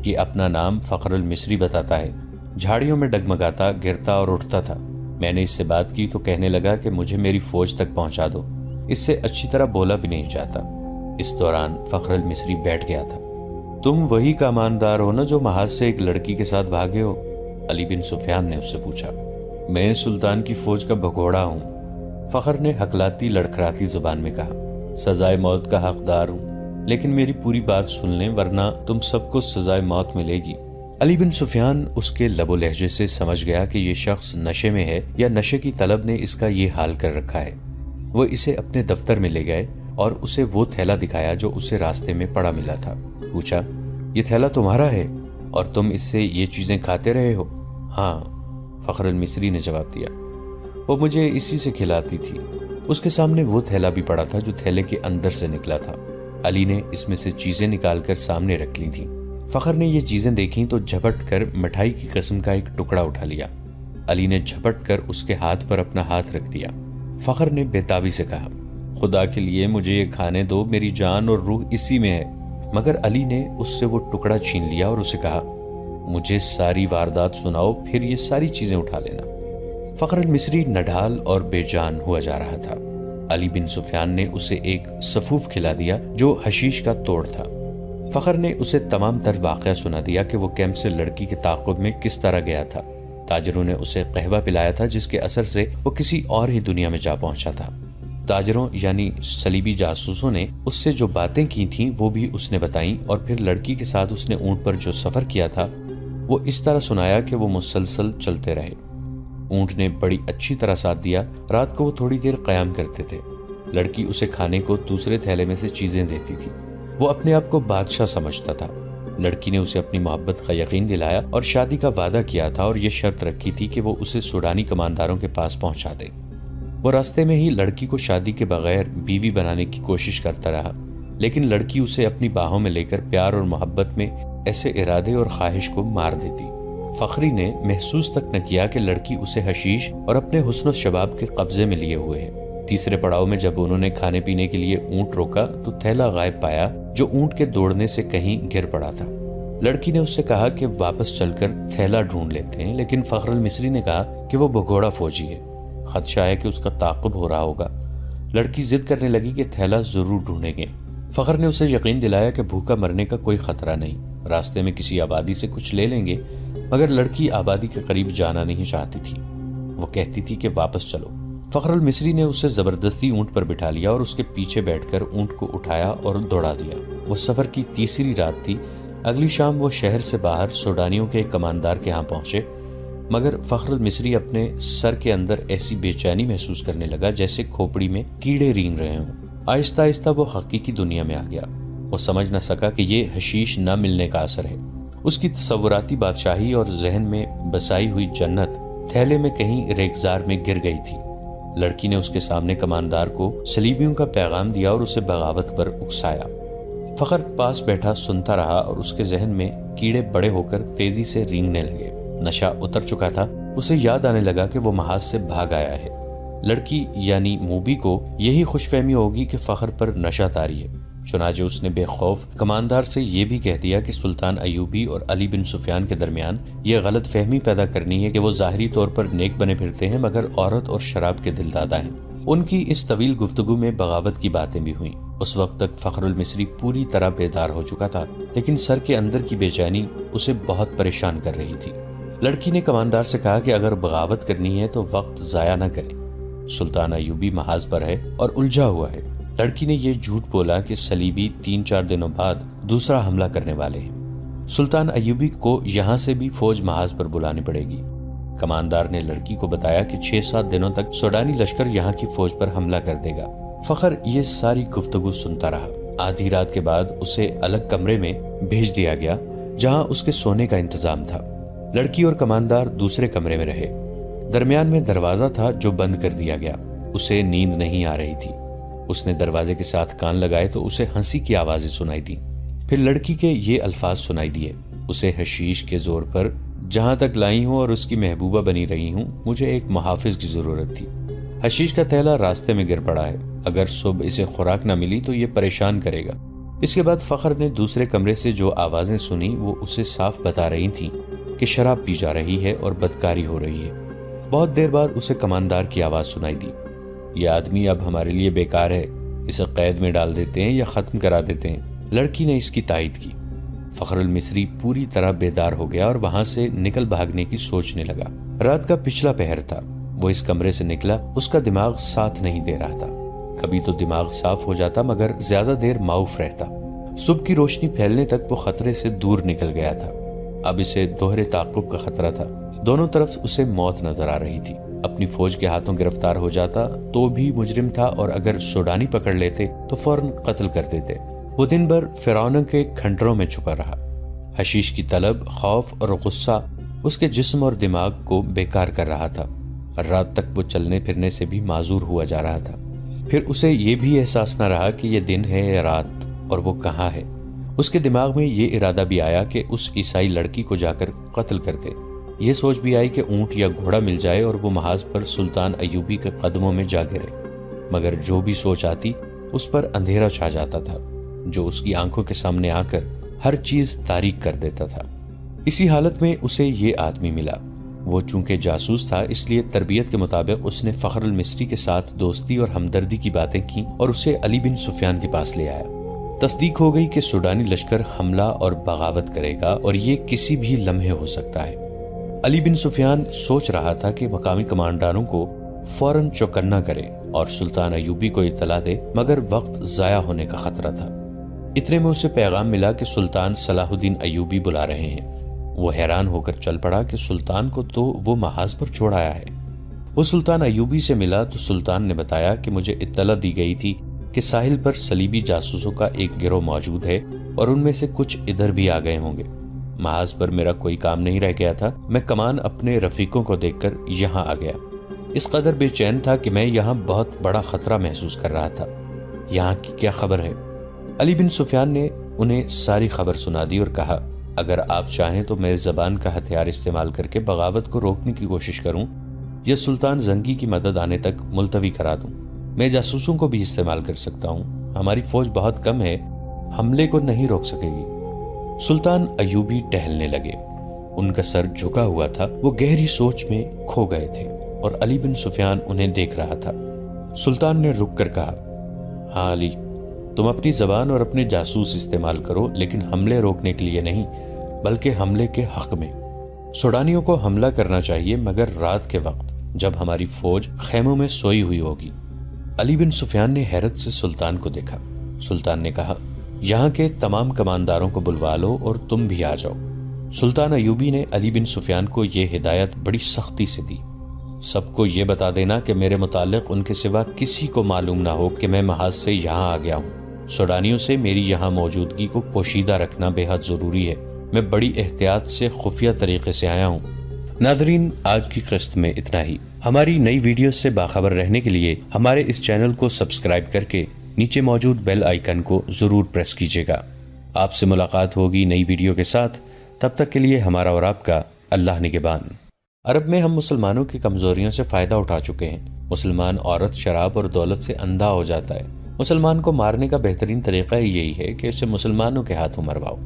کہ اپنا نام فخر المصری بتاتا ہے، جھاڑیوں میں ڈگمگاتا، گرتا اور اٹھتا تھا۔ میں نے اس سے بات کی تو کہنے لگا کہ مجھے میری فوج تک پہنچا دو، اس سے اچھی طرح بولا بھی نہیں جاتا۔ اس دوران فخر المصری بیٹھ گیا تھا۔ تم وہی کماندار ہو نا جو محاذ سے ایک لڑکی کے ساتھ بھاگے ہو؟ علی بن سفیان نے اس سے پوچھا۔ میں سلطان کی فوج کا بھگوڑا ہوں، فخر نے ہکلاتی لڑکھڑاتی زبان میں کہا۔ سزائے موت کا حقدار ہوں، لیکن میری پوری بات سن لیں ورنہ تم سب کو سزائے موت ملے گی۔ علی بن سفیان اس کے لب و لہجے سے سمجھ گیا کہ یہ شخص نشے میں ہے یا نشے کی طلب نے اس کا یہ حال کر رکھا ہے۔ وہ اسے اپنے دفتر میں لے گئے اور اسے وہ تھیلا دکھایا جو اسے راستے میں پڑا ملا تھا۔ پوچھا، یہ تھیلا تمہارا ہے اور تم اس سے یہ چیزیں کھاتے رہے ہو؟ ہاں، فخر المصری نے جواب دیا، وہ مجھے اسی سے کھلاتی تھی۔ اس کے سامنے وہ تھیلا بھی پڑا تھا جو تھیلے کے اندر سے نکلا تھا۔ علی نے اس میں سے چیزیں نکال کر سامنے رکھ لی تھیں۔ فخر نے یہ چیزیں دیکھیں تو جھپٹ کر مٹھائی کی قسم کا ایک ٹکڑا اٹھا لیا۔ علی نے جھپٹ کر اس کے ہاتھ پر اپنا ہاتھ رکھ دیا۔ فخر نے بےتابی سے کہا، خدا کے لیے مجھے یہ کھانے دو، میری جان اور روح اسی میں ہے۔ مگر علی نے اس سے وہ ٹکڑا چھین لیا اور اسے کہا، مجھے ساری واردات سناؤ، پھر یہ ساری چیزیں اٹھا لینا۔ فخر المصری نڈھال اور بے جان ہوا جا رہا تھا۔ علی بن سفیان نے اسے ایک سفوف کھلا دیا جو حشیش کا توڑ تھا۔ فخر نے اسے تمام تر واقعہ سنا دیا کہ وہ کیمپ سے لڑکی کے تعاقب میں کس طرح گیا تھا۔ تاجروں نے اسے قہوہ پلایا تھا جس کے اثر سے وہ کسی اور ہی دنیا میں جا پہنچا تھا۔ تاجروں یعنی صلیبی جاسوسوں نے اس سے جو باتیں کی تھیں وہ بھی اس نے بتائیں، اور پھر لڑکی کے ساتھ اس نے اونٹ پر جو سفر کیا تھا وہ اس طرح سنایا کہ وہ مسلسل چلتے رہے۔ اونٹ نے بڑی اچھی طرح ساتھ دیا۔ رات کو وہ تھوڑی دیر قیام کرتے تھے۔ لڑکی اسے کھانے کو دوسرے تھیلے میں سے چیزیں دیتی تھی۔ وہ اپنے آپ کو بادشاہ سمجھتا تھا۔ لڑکی نے اسے اپنی محبت کا یقین دلایا اور شادی کا وعدہ کیا تھا، اور یہ شرط رکھی تھی کہ وہ اسے سوڈانی کمانداروں کے پاس پہنچا دے۔ وہ راستے میں ہی لڑکی کو شادی کے بغیر بیوی بنانے کی کوشش کرتا رہا، لیکن لڑکی اسے اپنی باہوں میں لے کر پیار اور محبت میں ایسے ارادے اور خواہش کو مار دیتی۔ فخری نے محسوس تک نہ کیا کہ لڑکی اسے حشیش اور اپنے حسن و شباب کے قبضے میں لیے ہوئے ہے۔ تیسرے پڑاؤ میں جب انہوں نے کھانے پینے کے لیے اونٹ روکا تو تھیلا غائب پایا جو اونٹ کے دوڑنے سے کہیں گر پڑا تھا۔ لڑکی نے اس سے کہا کہ واپس چل کر تھیلا ڈھونڈ لیتے ہیں، لیکن فخر المصری نے کہا کہ وہ بھگوڑا فوجی ہے، خدشہ ہے کہ اس کا تعاقب ہو رہا ہوگا۔ لڑکی ضد کرنے لگی کہ تھیلا ضرور ڈھونڈیں گے۔ فخر نے اسے یقین دلایا کہ بھوکا مرنے کا کوئی خطرہ نہیں، راستے میں کسی آبادی سے کچھ لے لیں گے، مگر لڑکی آبادی کے قریب جانا نہیں چاہتی تھی۔ وہ کہتی تھی کہ واپس چلو۔ فخر المصری نے اسے زبردستی اونٹ پر بٹھا لیا اور اس کے پیچھے بیٹھ کر اونٹ کو اٹھایا اور دوڑا دیا۔ وہ سفر کی تیسری رات تھی۔ اگلی شام وہ شہر سے باہر سوڈانیوں کے ایک کماندار کے ہاں پہنچے، مگر فخر المصری اپنے سر کے اندر ایسی بے چینی محسوس کرنے لگا جیسے کھوپڑی میں کیڑے رینگ رہے ہوں۔ آہستہ آہستہ وہ حقیقی دنیا میں آ گیا۔ وہ سمجھ نہ سکا کہ یہ حشیش نہ ملنے کا اثر ہے۔ اس کی تصوراتی بادشاہی اور ذہن میں بسائی ہوئی جنت تھیلے میں کہیں ریگزار میں گر گئی تھی۔ لڑکی نے اس کے سامنے کماندار کو صلیبیوں کا پیغام دیا اور اسے بغاوت پر اکسایا۔ فخر پاس بیٹھا سنتا رہا اور اس کے ذہن میں کیڑے بڑے ہو کر تیزی سے رینگنے لگے۔ نشہ اتر چکا تھا۔ اسے یاد آنے لگا کہ وہ محاذ سے بھاگ آیا ہے۔ لڑکی یعنی موبی کو یہی خوش فہمی ہوگی کہ فخر پر نشہ طاری ہے، چنانچہ اس نے بے خوف کماندار سے یہ بھی کہہ دیا کہ سلطان ایوبی اور علی بن سفیان کے درمیان یہ غلط فہمی پیدا کرنی ہے کہ وہ ظاہری طور پر نیک بنے پھرتے ہیں مگر عورت اور شراب کے دل دادا ہیں۔ ان کی اس طویل گفتگو میں بغاوت کی باتیں بھی ہوئیں۔ اس وقت تک فخر المصری پوری طرح بیدار ہو چکا تھا، لیکن سر کے اندر کی بے چینی اسے بہت پریشان کر رہی تھی۔ لڑکی نے کماندار سے کہا کہ اگر بغاوت کرنی ہے تو وقت ضائع نہ کریں، سلطان ایوبی محاذ پر ہے اور الجھا ہوا ہے۔ لڑکی نے یہ جھوٹ بولا کہ صلیبی 3-4 دنوں بعد دوسرا حملہ کرنے والے ہیں۔ سلطان ایوبی کو یہاں سے بھی فوج محاذ پر بلانی پڑے گی۔ کماندار نے لڑکی کو بتایا کہ 6-7 دنوں تک سوڈانی لشکر یہاں کی فوج پر حملہ کر دے گا۔ فخر یہ ساری گفتگو سنتا رہا۔ آدھی رات کے بعد اسے الگ کمرے میں بھیج دیا گیا جہاں اس کے سونے کا انتظام تھا۔ لڑکی اور کماندار دوسرے کمرے میں رہے۔ درمیان میں دروازہ تھا جو بند کر دیا گیا۔ اسے نیند نہیں آ رہی تھی۔ اس نے دروازے کے ساتھ کان لگائے تو اسے ہنسی کی آوازیں سنائی دی۔ پھر لڑکی کے یہ الفاظ سنائی دیے، اسے حشیش کے زور پر جہاں تک لائی ہوں اور اس کی محبوبہ بنی رہی ہوں، مجھے ایک محافظ کی ضرورت تھی۔ حشیش کا تھیلا راستے میں گر پڑا ہے، اگر صبح اسے خوراک نہ ملی تو یہ پریشان کرے گا۔ اس کے بعد فخر نے دوسرے کمرے سے جو آوازیں سنی وہ اسے صاف بتا رہی تھیں کہ شراب پی جا رہی ہے اور بدکاری ہو رہی ہے۔ بہت دیر بعد اسے کماندار کی آواز سنائی دی، یہ آدمی اب ہمارے لیے بیکار ہے، اسے قید میں ڈال دیتے ہیں یا ختم کرا دیتے ہیں۔ لڑکی نے اس کی تائید کی۔ فخر المصری پوری طرح بیدار ہو گیا اور وہاں سے نکل بھاگنے کی سوچنے لگا۔ رات کا پچھلا پہر تھا، وہ اس کمرے سے نکلا، اس کا دماغ ساتھ نہیں دے رہا تھا۔ کبھی تو دماغ صاف ہو جاتا مگر زیادہ دیر معاف رہتا۔ صبح کی روشنی پھیلنے تک وہ خطرے سے دور نکل گیا تھا۔ اب اسے دوہرے تعاقب کا خطرہ تھا۔ دونوں طرف اسے موت نظر آ رہی تھی۔ اپنی فوج کے ہاتھوں گرفتار ہو جاتا تو بھی مجرم تھا، اور اگر سوڈانی پکڑ لیتے تو فوراً قتل کر دیتے۔ وہ دن بھر فرعونوں کے کھنڈروں میں چھپا رہا۔ حشیش کی طلب، خوف اور غصہ اس کے جسم اور دماغ کو بیکار کر رہا تھا۔ رات تک وہ چلنے پھرنے سے بھی معذور ہوا جا رہا تھا۔ پھر اسے یہ بھی احساس نہ رہا کہ یہ دن ہے یا رات اور وہ کہاں ہے۔ اس کے دماغ میں یہ ارادہ بھی آیا کہ اس عیسائی لڑکی کو جا کر قتل کر دے۔ یہ سوچ بھی آئی کہ اونٹ یا گھوڑا مل جائے اور وہ محاذ پر سلطان ایوبی کے قدموں میں جا گرے، مگر جو بھی سوچ آتی اس پر اندھیرا چھا جاتا تھا جو اس کی آنکھوں کے سامنے آ کر ہر چیز تاریک کر دیتا تھا۔ اسی حالت میں اسے یہ آدمی ملا۔ وہ چونکہ جاسوس تھا اس لیے تربیت کے مطابق اس نے فخر المصری کے ساتھ دوستی اور ہمدردی کی باتیں کی اور اسے علی بن سفیان کے پاس لے آیا۔ تصدیق ہو گئی کہ سوڈانی لشکر حملہ اور بغاوت کرے گا اور یہ کسی بھی لمحے ہو سکتا ہے۔ علی بن سفیان سوچ رہا تھا کہ مقامی کمانڈاروں کو فوراً چوکنا کرے اور سلطان ایوبی کو اطلاع دے، مگر وقت ضائع ہونے کا خطرہ تھا۔ اتنے میں اسے پیغام ملا کہ سلطان صلاح الدین ایوبی بلا رہے ہیں۔ وہ حیران ہو کر چل پڑا کہ سلطان کو تو وہ محاذ پر چھوڑ آیا ہے۔ وہ سلطان ایوبی سے ملا تو سلطان نے بتایا کہ مجھے اطلاع دی گئی تھی کہ ساحل پر صلیبی جاسوسوں کا ایک گروہ موجود ہے اور ان میں سے کچھ ادھر بھی آ گئے ہوں گے۔ محاذ پر میرا کوئی کام نہیں رہ گیا تھا، میں کمان اپنے رفیقوں کو دیکھ کر یہاں آ گیا۔ اس قدر بے چین تھا کہ میں یہاں بہت بڑا خطرہ محسوس کر رہا تھا۔ یہاں کی کیا خبر ہے؟ علی بن سفیان نے انہیں ساری خبر سنا دی اور کہا، اگر آپ چاہیں تو میں زبان کا ہتھیار استعمال کر کے بغاوت کو روکنے کی کوشش کروں یا سلطان زنگی کی مدد آنے تک ملتوی کرا دوں۔ میں جاسوسوں کو بھی استعمال کر سکتا ہوں، ہماری فوج بہت کم ہے، حملے کو نہیں روک سکے گی۔ سلطان ایوبی ٹہلنے لگے، ان کا سر جھکا ہوا تھا، وہ گہری سوچ میں کھو گئے تھے اور علی بن سفیان انہیں دیکھ رہا تھا۔ سلطان نے رک کر کہا، ہاں علی، تم اپنی زبان اور اپنے جاسوس استعمال کرو، لیکن حملے روکنے کے لیے نہیں بلکہ حملے کے حق میں۔ سوڈانیوں کو حملہ کرنا چاہیے مگر رات کے وقت جب ہماری فوج خیموں میں سوئی ہوئی ہوگی۔ علی بن سفیان نے حیرت سے سلطان کو دیکھا۔ سلطان نے کہا، یہاں کے تمام کمانداروں کو بلوا لو اور تم بھی آ جاؤ۔ سلطان ایوبی نے علی بن سفیان کو یہ ہدایت بڑی سختی سے دی، سب کو یہ بتا دینا کہ میرے متعلق ان کے سوا کسی کو معلوم نہ ہو کہ میں محاذ سے یہاں آ گیا ہوں۔ سوڈانیوں سے میری یہاں موجودگی کو پوشیدہ رکھنا بے حد ضروری ہے، میں بڑی احتیاط سے خفیہ طریقے سے آیا ہوں۔ ناظرین، آج کی قسط میں اتنا ہی۔ ہماری نئی ویڈیوز سے باخبر رہنے کے لیے ہمارے اس چینل کو سبسکرائب کر کے نیچے موجود بیل آئیکن کو ضرور پریس کیجیے گا۔ آپ سے ملاقات ہوگی نئی ویڈیو کے ساتھ، تب تک کے لیے ہمارا اور آپ کا اللہ نگہبان۔ عرب میں ہم مسلمانوں کی کمزوریوں سے فائدہ اٹھا چکے ہیں۔ مسلمان عورت شراب اور دولت سے اندھا ہو جاتا ہے۔ مسلمان کو مارنے کا بہترین طریقہ یہی ہے کہ اسے مسلمانوں کے ہاتھوں مرواؤ۔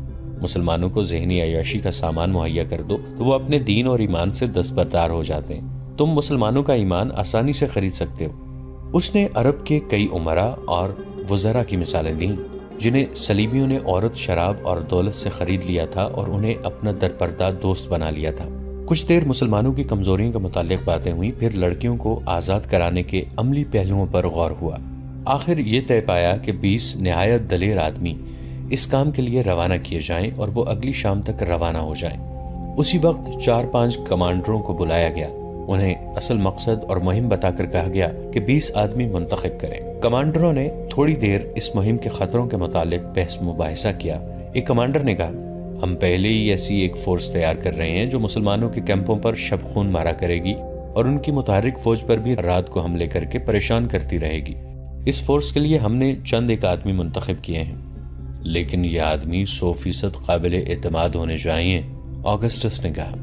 مسلمانوں کو ذہنی عیاشی کا سامان مہیا کر دو تو وہ اپنے دین اور ایمان سے دستبردار ہو جاتے ہیں۔ تم مسلمانوں کا ایمان آسانی سے خرید سکتے ہو۔ اس نے عرب کے کئی امراء اور وزراء کی مثالیں دیں جنہیں صلیبیوں نے عورت، شراب اور دولت سے خرید لیا تھا اور انہیں اپنا درپردہ دوست بنا لیا تھا۔ کچھ دیر مسلمانوں کی کمزوریوں کے متعلق باتیں ہوئیں، پھر لڑکیوں کو آزاد کرانے کے عملی پہلوؤں پر غور ہوا۔ آخر یہ طے پایا کہ 20 نہایت دلیر آدمی اس کام کے لیے روانہ کیے جائیں اور وہ اگلی شام تک روانہ ہو جائیں۔ اسی وقت 4-5 کمانڈروں کو بلایا گیا۔ انہیں اصل مقصد اور مہم بتا کر کہا گیا کہ 20 آدمی منتخب کریں۔ کمانڈروں نے تھوڑی دیر اس مہم کے خطروں کے متعلق بحث مباحثہ کیا۔ ایک کمانڈر نے کہا، ہم پہلے ہی ایسی ایک فورس تیار کر رہے ہیں جو مسلمانوں کے کیمپوں پر شب خون مارا کرے گی اور ان کی متحرک فوج پر بھی رات کو حملے کر کے پریشان کرتی رہے گی۔ اس فورس کے لیے ہم نے چند ایک آدمی منتخب کیے ہیں، لیکن یہ آدمی 100% قابل اعتماد ہونے چاہیے۔ آگسٹس نے کہا،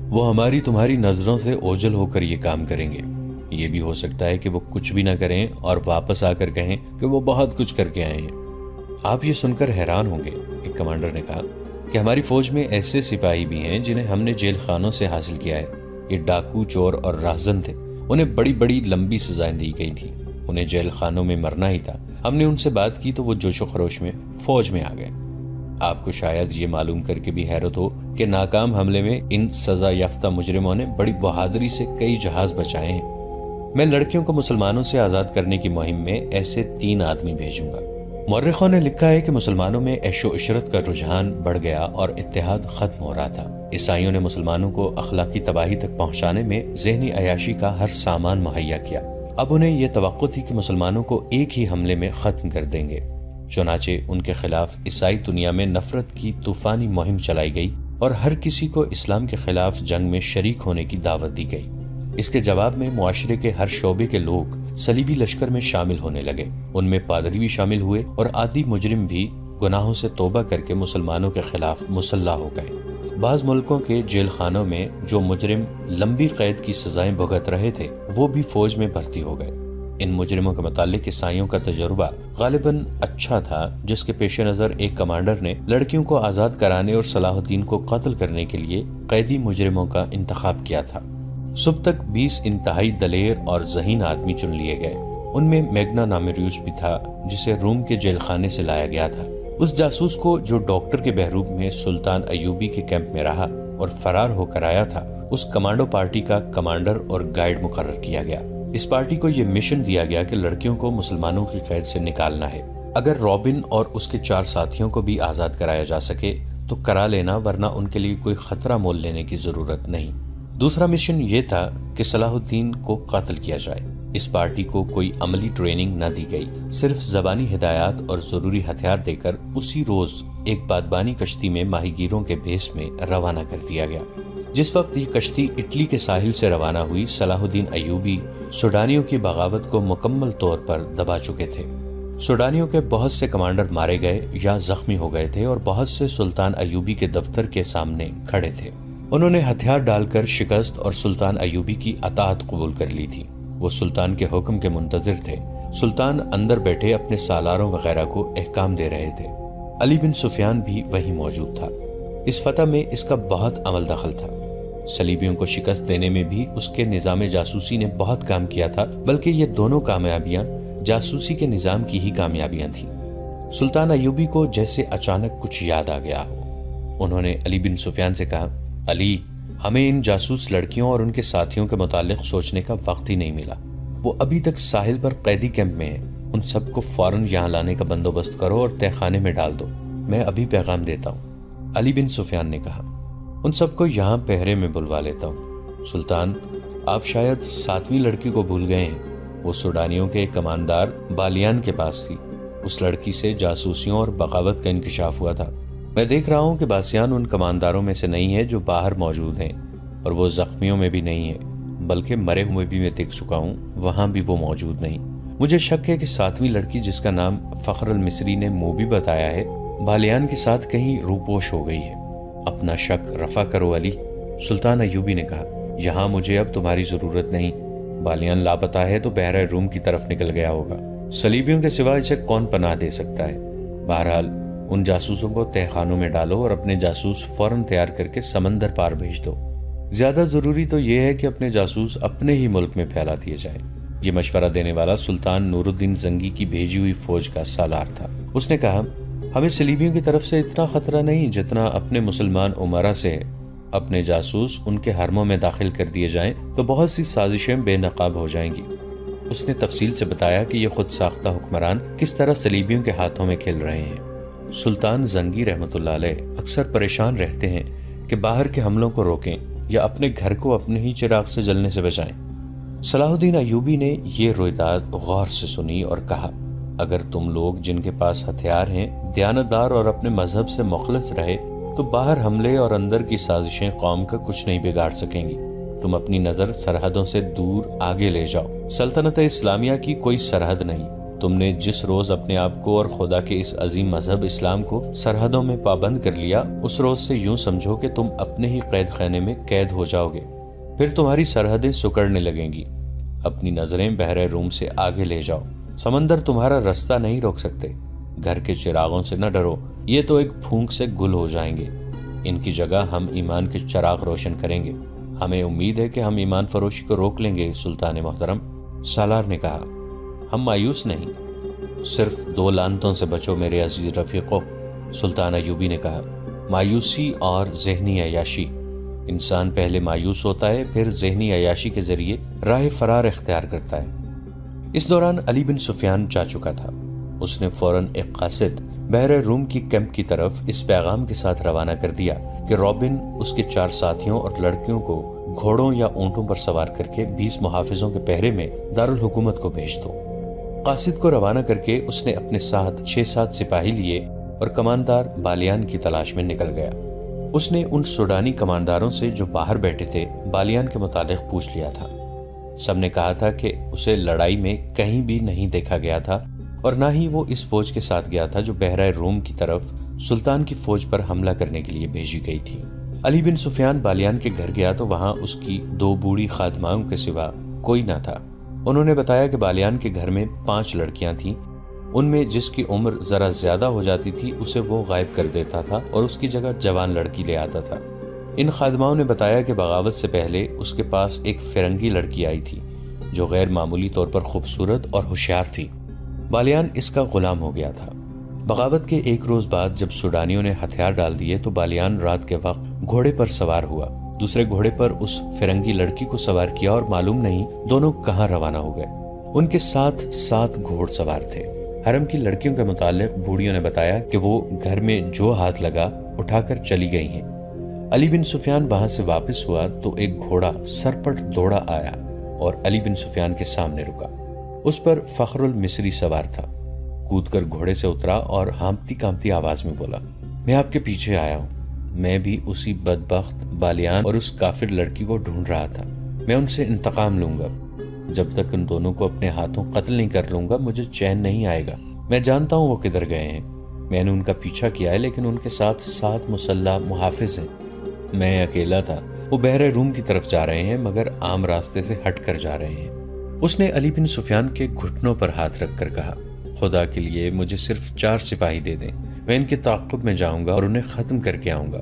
وہ ہماری تمہاری نظروں سے اوجھل ہو کر یہ کام کریں گے۔ یہ بھی ہو سکتا ہے کہ وہ کچھ بھی نہ کریں اور واپس آ کر کہیں کہ وہ بہت کچھ کر کے آئے ہیں۔ آپ یہ سن کر حیران ہوں گے، ایک کمانڈر نے کہا، کہ ہماری فوج میں ایسے سپاہی بھی ہیں جنہیں ہم نے جیل خانوں سے حاصل کیا ہے۔ یہ ڈاکو، چور اور راہزن تھے، انہیں بڑی بڑی لمبی سزائیں دی گئی تھی، انہیں جیل خانوں میں مرنا ہی تھا۔ ہم نے ان سے بات کی تو وہ جوش و خروش میں فوج میں آ گئے۔ آپ کو شاید یہ معلوم کر کے بھی حیرت ہو کہ ناکام حملے میں ان سزا یافتہ مجرموں نے بڑی بہادری سے کئی جہاز بچائے ہیں۔ میں لڑکیوں کو مسلمانوں سے آزاد کرنے کی مہم میں ایسے 3 آدمی بھیجوں گا۔ مورخوں نے لکھا ہے کہ مسلمانوں میں عیش و عشرت کا رجحان بڑھ گیا اور اتحاد ختم ہو رہا تھا۔ عیسائیوں نے مسلمانوں کو اخلاقی تباہی تک پہنچانے میں ذہنی عیاشی کا ہر سامان مہیا کیا۔ اب انہیں یہ توقع تھی کہ مسلمانوں کو ایک ہی حملے میں ختم کر دیں گے۔ چنانچہ ان کے خلاف عیسائی دنیا میں نفرت کی طوفانی مہم چلائی گئی اور ہر کسی کو اسلام کے خلاف جنگ میں شریک ہونے کی دعوت دی گئی۔ اس کے جواب میں معاشرے کے ہر شعبے کے لوگ صلیبی لشکر میں شامل ہونے لگے۔ ان میں پادری بھی شامل ہوئے اور عادی مجرم بھی گناہوں سے توبہ کر کے مسلمانوں کے خلاف مسلح ہو گئے۔ بعض ملکوں کے جیل خانوں میں جو مجرم لمبی قید کی سزائیں بھگت رہے تھے وہ بھی فوج میں بھرتی ہو گئے۔ ان مجرموں کے متعلق عیسائیوں کا تجربہ غالباً اچھا تھا، جس کے پیش نظر ایک کمانڈر نے لڑکیوں کو آزاد کرانے اور صلاح الدین کو قتل کرنے کے لیے قیدی مجرموں کا انتخاب کیا تھا۔ صبح تک 20 انتہائی دلیر اور ذہین آدمی چن لیے گئے۔ ان میں میگنا نامیریوس بھی تھا، جسے روم کے جیل خانے سے لایا گیا تھا۔ اس جاسوس کو جو ڈاکٹر کے بحروب میں سلطان ایوبی کے کیمپ میں رہا اور فرار ہو کر آیا تھا، اس کمانڈو پارٹی کا کمانڈر اور گائیڈ مقرر کیا گیا۔ اس پارٹی کو یہ مشن دیا گیا کہ لڑکیوں کو مسلمانوں کی قید سے نکالنا ہے۔ اگر رابن اور اس کے 4 ساتھیوں کو بھی آزاد کرایا جا سکے تو کرا لینا، ورنہ ان کے لیے کوئی خطرہ مول لینے کی ضرورت نہیں۔ دوسرا مشن یہ تھا کہ صلاح الدین کو قتل کیا جائے۔ اس پارٹی کو کوئی عملی ٹریننگ نہ دی گئی، صرف زبانی ہدایات اور ضروری ہتھیار دے کر اسی روز ایک بادبانی کشتی میں ماہی گیروں کے بھیس میں روانہ کر دیا گیا۔ جس وقت یہ کشتی اٹلی کے ساحل سے روانہ ہوئی، صلاح الدین ایوبی سوڈانیوں کی بغاوت کو مکمل طور پر دبا چکے تھے۔ سوڈانیوں کے بہت سے کمانڈر مارے گئے یا زخمی ہو گئے تھے اور بہت سے سلطان ایوبی کے دفتر کے سامنے کھڑے تھے۔ انہوں نے ہتھیار ڈال کر شکست اور سلطان ایوبی کی اطاعت قبول کر لی تھی۔ وہ سلطان کے حکم کے منتظر تھے۔ سلطان اندر بیٹھے اپنے سالاروں وغیرہ کو احکام دے رہے تھے۔ علی بن سفیان بھی وہیں موجود تھا۔ اس فتح میں اس کا بہت عمل دخل تھا۔ صلیبیوں کو شکست دینے میں بھی اس کے نظام جاسوسی نے بہت کام کیا تھا، بلکہ یہ دونوں کامیابیاں جاسوسی کے نظام کی ہی کامیابیاں تھیں۔ سلطان ایوبی کو جیسے اچانک کچھ یاد آ گیا ہو۔ انہوں نے علی بن سفیان سے کہا، علی، ہمیں ان جاسوس لڑکیوں اور ان کے ساتھیوں کے متعلق سوچنے کا وقت ہی نہیں ملا۔ وہ ابھی تک ساحل پر قیدی کیمپ میں ہیں۔ ان سب کو فوراً یہاں لانے کا بندوبست کرو اور تہہ خانے میں ڈال دو۔ میں ابھی پیغام دیتا ہوں۔ علی بن سفیان نے کہا، ان سب کو یہاں پہرے میں بلوا لیتا ہوں۔ سلطان، آپ شاید 7ویں لڑکی کو بھول گئے ہیں۔ وہ سوڈانیوں کے ایک کماندار بالیان کے پاس تھی۔ اس لڑکی سے جاسوسیوں اور بغاوت کا انکشاف ہوا تھا۔ میں دیکھ رہا ہوں کہ باسیان ان کمانداروں میں سے نہیں ہے جو باہر موجود ہیں، اور وہ زخمیوں میں بھی نہیں ہے، بلکہ مرے ہوئے بھی میں دیکھ چکا ہوں، وہاں بھی وہ موجود نہیں۔ مجھے شک ہے کہ 7ویں لڑکی، جس کا نام فخر المصری نے موبی بتایا ہے، بالیان کے ساتھ کہیں روپوش ہو گئی ہے۔ اپنا شک رفع کرو علی، سلطان ایوبی نے کہا۔ یہاں مجھے اب تمہاری ضرورت نہیں۔ بالیان لاپتہ ہے تو بحر روم کی طرف نکل گیا ہوگا۔ صلیبیوں کے سوا اسے کون پناہ دے سکتا ہے؟ بہرحال ان جاسوسوں کو تہہ خانوں میں ڈالو اور اپنے جاسوس فوراً تیار کر کے سمندر پار بھیج دو۔ زیادہ ضروری تو یہ ہے کہ اپنے جاسوس اپنے ہی ملک میں پھیلا دیے جائیں۔ یہ مشورہ دینے والا سلطان نور الدین زنگی کی بھیجی ہوئی فوج کا سالار تھا۔ اس نے کہا، ہمیں صلیبیوں کی طرف سے اتنا خطرہ نہیں جتنا اپنے مسلمان امراء سے ہے۔ اپنے جاسوس ان کے حرموں میں داخل کر دیے جائیں تو بہت سی سازشیں بے نقاب ہو جائیں گی۔ اس نے تفصیل سے بتایا کہ یہ خود ساختہ حکمران کس طرح صلیبیوں کے ہاتھوں میں کھل رہے ہیں۔ سلطان زنگی رحمۃ اللہ علیہ اکثر پریشان رہتے ہیں کہ باہر کے حملوں کو روکیں، یا اپنے گھر کو اپنے ہی چراغ سے جلنے سے بچائیں؟ صلاح الدین ایوبی نے یہ رویداد غور سے سنی اور کہا، اگر تم لوگ جن کے پاس ہتھیار ہیں دیانتدار اور اپنے مذہب سے مخلص رہے تو باہر حملے اور اندر کی سازشیں قوم کا کچھ نہیں بگاڑ سکیں گی۔ تم اپنی نظر سرحدوں سے دور آگے لے جاؤ۔ سلطنت اسلامیہ کی کوئی سرحد نہیں۔ تم نے جس روز اپنے آپ کو اور خدا کے اس عظیم مذہب اسلام کو سرحدوں میں پابند کر لیا، اس روز سے یوں سمجھو کہ تم اپنے ہی قید خانے میں قید ہو جاؤ گے۔ پھر تمہاری سرحدیں سکڑنے لگیں گی۔ اپنی نظریں بحر روم سے آگے لے جاؤ۔ سمندر تمہارا رستہ نہیں روک سکتے۔ گھر کے چراغوں سے نہ ڈرو، یہ تو ایک پھونک سے گل ہو جائیں گے۔ ان کی جگہ ہم ایمان کے چراغ روشن کریں گے۔ ہمیں امید ہے کہ ہم ایمان فروشی کو روک لیں گے سلطان محترم۔ سالار نے کہا، ہم مایوس نہیں، صرف 2 لعنتوں سے بچو میرے عزیز رفیقو۔ سلطان ایوبی نے کہا، مایوسی اور ذہنی عیاشی۔ انسان پہلے مایوس ہوتا ہے، پھر ذہنی عیاشی کے ذریعے راہ فرار اختیار کرتا ہے۔ اس دوران علی بن سفیان جا چکا تھا۔ اس نے فوراً ایک قاصد بحر روم کی کیمپ کی طرف اس پیغام کے ساتھ روانہ کر دیا کہ رابن اس کے 4 ساتھیوں اور لڑکیوں کو گھوڑوں یا اونٹوں پر سوار کر کے 20 محافظوں کے پہرے میں دارالحکومت کو بھیج دو۔ قاصد کو روانہ کر کے اس نے اپنے ساتھ 6-7 سپاہی لیے اور کماندار بالیان کی تلاش میں نکل گیا۔ اس نے ان سوڈانی کمانداروں سے جو باہر بیٹھے تھے بالیان کے متعلق پوچھ لیا تھا۔ سب نے کہا تھا کہ اسے لڑائی میں کہیں بھی نہیں دیکھا گیا تھا اور نہ ہی وہ اس فوج کے ساتھ گیا تھا جو بحرۂ روم کی طرف سلطان کی فوج پر حملہ کرنے کے لیے بھیجی گئی تھی۔ علی بن سفیان بالیان کے گھر گیا تو وہاں اس کی 2 بوڑھی خادماؤں کے سوا کوئی نہ تھا۔ انہوں نے بتایا کہ بالیان کے گھر میں 5 لڑکیاں تھیں۔ ان میں جس کی عمر ذرا زیادہ ہو جاتی تھی اسے وہ غائب کر دیتا تھا اور اس کی جگہ جوان لڑکی لے آتا تھا۔ ان خادماؤں نے بتایا کہ بغاوت سے پہلے اس کے پاس ایک فرنگی لڑکی آئی تھی جو غیر معمولی طور پر خوبصورت اور ہوشیار تھی۔ بالیان اس کا غلام ہو گیا تھا۔ بغاوت کے 1 روز بعد جب سوڈانیوں نے ہتھیار ڈال دیے تو بالیان رات کے وقت گھوڑے پر سوار ہوا، دوسرے گھوڑے پر اس فرنگی لڑکی کو سوار کیا اور معلوم نہیں دونوں کہاں روانہ ہو گئے۔ ان کے ساتھ 7 گھوڑ سوار تھے۔ حرم کی لڑکیوں کے متعلق بوڑھیوں نے بتایا کہ وہ گھر میں جو ہاتھ لگا اٹھا کر چلی گئی ہیں۔ علی بن سفیان وہاں سے واپس ہوا تو ایک گھوڑا سرپٹ دوڑا آیا اور علی بن سفیان کے سامنے رکا۔ اس پر فخر المصری سوار تھا۔ کود کر گھوڑے سے اترا اور ہانپتی کانپتی آواز میں بولا، میں آپ کے پیچھے آیا ہوں۔ میں بھی اسی بدبخت بالیان اور اس کافر لڑکی کو ڈھونڈ رہا تھا۔ میں ان سے انتقام لوں گا۔ جب تک ان دونوں کو اپنے ہاتھوں قتل نہیں کر لوں گا مجھے چین نہیں آئے گا۔ میں جانتا ہوں وہ کدھر گئے ہیں۔ میں نے ان کا پیچھا کیا ہے لیکن ان کے ساتھ 7 مسلح محافظ ہیں۔ میں اکیلا تھا۔ وہ بحر روم کی طرف جا رہے ہیں مگر عام راستے سے ہٹ کر جا رہے ہیں۔ اس نے علی بن سفیان کے گھٹنوں پر ہاتھ رکھ کر کہا، خدا کے لیے مجھے صرف 4 سپاہی دے دیں، میں ان کے تعاقب میں جاؤں گا اور انہیں ختم کر کے آؤں گا۔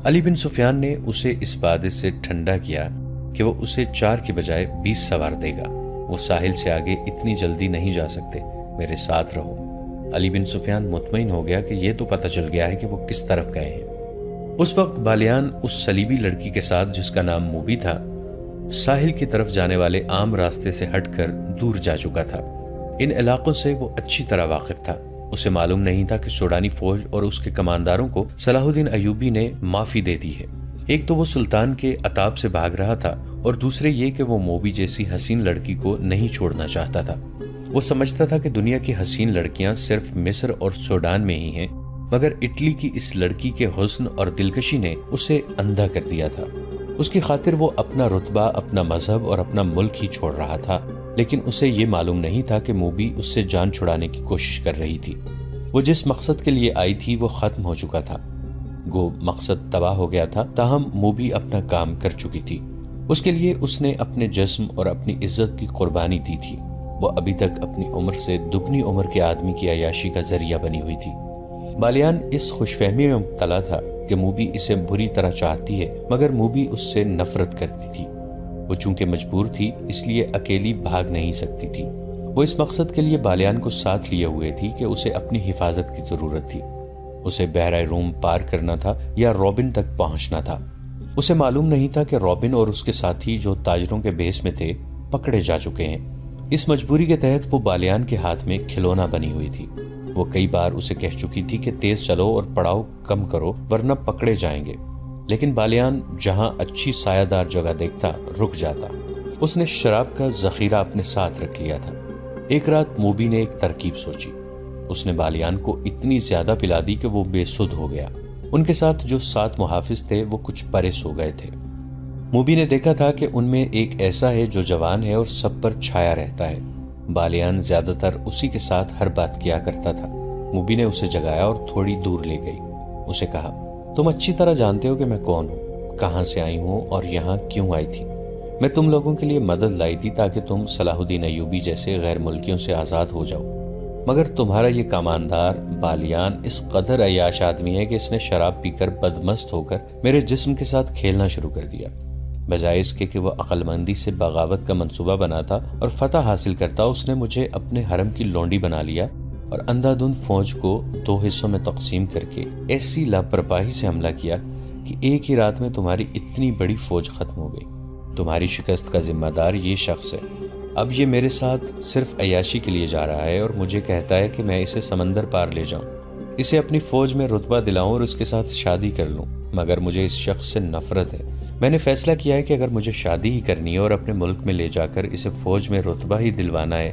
علی بن سفیان نے اسے اس وعدے سے ٹھنڈا کیا کہ وہ اسے 4 کی بجائے 20 سوار دے گا۔ وہ ساحل سے آگے اتنی جلدی نہیں جا سکتے، میرے ساتھ رہو۔ علی بن سفیان مطمئن ہو گیا کہ یہ تو پتہ چل گیا ہے کہ وہ کس طرف گئے ہیں۔ اس وقت بالیان اس صلیبی لڑکی کے ساتھ جس کا نام موبی تھا ساحل کی طرف جانے والے عام راستے سے ہٹ کر دور جا چکا تھا۔ ان علاقوں سے وہ اچھی طرح واقف تھا۔ اسے معلوم نہیں تھا کہ سوڈانی فوج اور اس کے کمانداروں کو صلاح الدین ایوبی نے معافی دے دی ہے۔ ایک تو وہ سلطان کے عتاب سے بھاگ رہا تھا اور دوسرے یہ کہ وہ موبی جیسی حسین لڑکی کو نہیں چھوڑنا چاہتا تھا۔ وہ سمجھتا تھا کہ دنیا کی حسین لڑکیاں صرف مصر اور سوڈان میں ہی ہیں، مگر اٹلی کی اس لڑکی کے حسن اور دلکشی نے اسے اندھا کر دیا تھا۔ اس کی خاطر وہ اپنا رتبہ، اپنا مذہب اور اپنا ملک ہی چھوڑ رہا تھا، لیکن اسے یہ معلوم نہیں تھا کہ موبی اس سے جان چھڑانے کی کوشش کر رہی تھی۔ وہ جس مقصد کے لیے آئی تھی وہ ختم ہو چکا تھا۔ گو مقصد تباہ ہو گیا تھا، تاہم موبی اپنا کام کر چکی تھی۔ اس کے لیے اس نے اپنے جسم اور اپنی عزت کی قربانی دی تھی۔ وہ ابھی تک اپنی عمر سے دگنی عمر کے آدمی کی عیاشی کا ذریعہ بنی ہوئی تھی۔ بالیان اس خوش فہمی میں مبتلا تھا کہ موبی اسے بری طرح چاہتی ہے، مگر موبی اس سے نفرت کرتی تھی۔ وہ چونکہ مجبور تھی اس لیے اکیلی بھاگ نہیں سکتی تھی۔ وہ اس مقصد کے لیے بالیان کو ساتھ لیے ہوئے تھی کہ اسے اپنی حفاظت کی ضرورت تھی۔ اسے بحرۂ روم پار کرنا تھا یا رابن تک پہنچنا تھا۔ اسے معلوم نہیں تھا کہ رابن اور اس کے ساتھی جو تاجروں کے بھیس میں تھے پکڑے جا چکے ہیں۔ اس مجبوری کے تحت وہ بالیان کے ہاتھ میں کھلونا بنی ہوئی تھی۔ وہ کئی بار اسے کہہ چکی تھی کہ تیز چلو اور پڑاؤ کم کرو ورنہ پکڑے جائیں گے۔ لیکن بالیان جہاں اچھی سایہ دار جگہ دیکھتا رک جاتا۔ اس نے شراب کا ذخیرہ اپنے ساتھ رکھ لیا تھا۔ ایک رات موبی نے ایک ترکیب سوچی۔ اس نے بالیان کو اتنی زیادہ پلا دی کہ وہ بے سدھ ہو گیا۔ ان کے ساتھ جو 7 محافظ تھے وہ کچھ پرے سو گئے تھے۔ موبی نے دیکھا تھا کہ ان میں ایک ایسا ہے جو جوان ہے اور سب پر چھایا رہتا ہے۔ بالیان زیادہ تر اسی کے ساتھ ہر بات کیا کرتا تھا۔ موبی نے اسے جگایا اور تھوڑی دور لے گئی۔ اسے کہا، تم اچھی طرح جانتے ہو کہ میں کون ہوں، کہاں سے آئی ہوں اور یہاں کیوں آئی تھی۔ میں تم لوگوں کے لیے مدد لائی تھی تاکہ تم صلاح الدین ایوبی جیسے غیر ملکیوں سے آزاد ہو جاؤ، مگر تمہارا یہ کماندار بالیان اس قدر عیاش آدمی ہے کہ اس نے شراب پی کر بدمست ہو کر میرے جسم کے ساتھ کھیلنا شروع کر دیا۔ بجائے اس کے کہ وہ عقل مندی سے بغاوت کا منصوبہ بناتا اور فتح حاصل کرتا، اس نے مجھے اپنے حرم کی لونڈی بنا لیا اور اندھا دھند فوج کو 2 حصوں میں تقسیم کر کے ایسی لاپرواہی سے حملہ کیا کہ ایک ہی رات میں تمہاری اتنی بڑی فوج ختم ہو گئی۔ تمہاری شکست کا ذمہ دار یہ شخص ہے۔ اب یہ میرے ساتھ صرف عیاشی کے لیے جا رہا ہے اور مجھے کہتا ہے کہ میں اسے سمندر پار لے جاؤں، اسے اپنی فوج میں رتبہ دلاؤں اور اس کے ساتھ شادی کر لوں، مگر مجھے اس شخص سے نفرت ہے۔ میں نے فیصلہ کیا ہے کہ اگر مجھے شادی ہی کرنی ہے اور اپنے ملک میں لے جا کر اسے فوج میں رتبہ ہی دلوانا ہے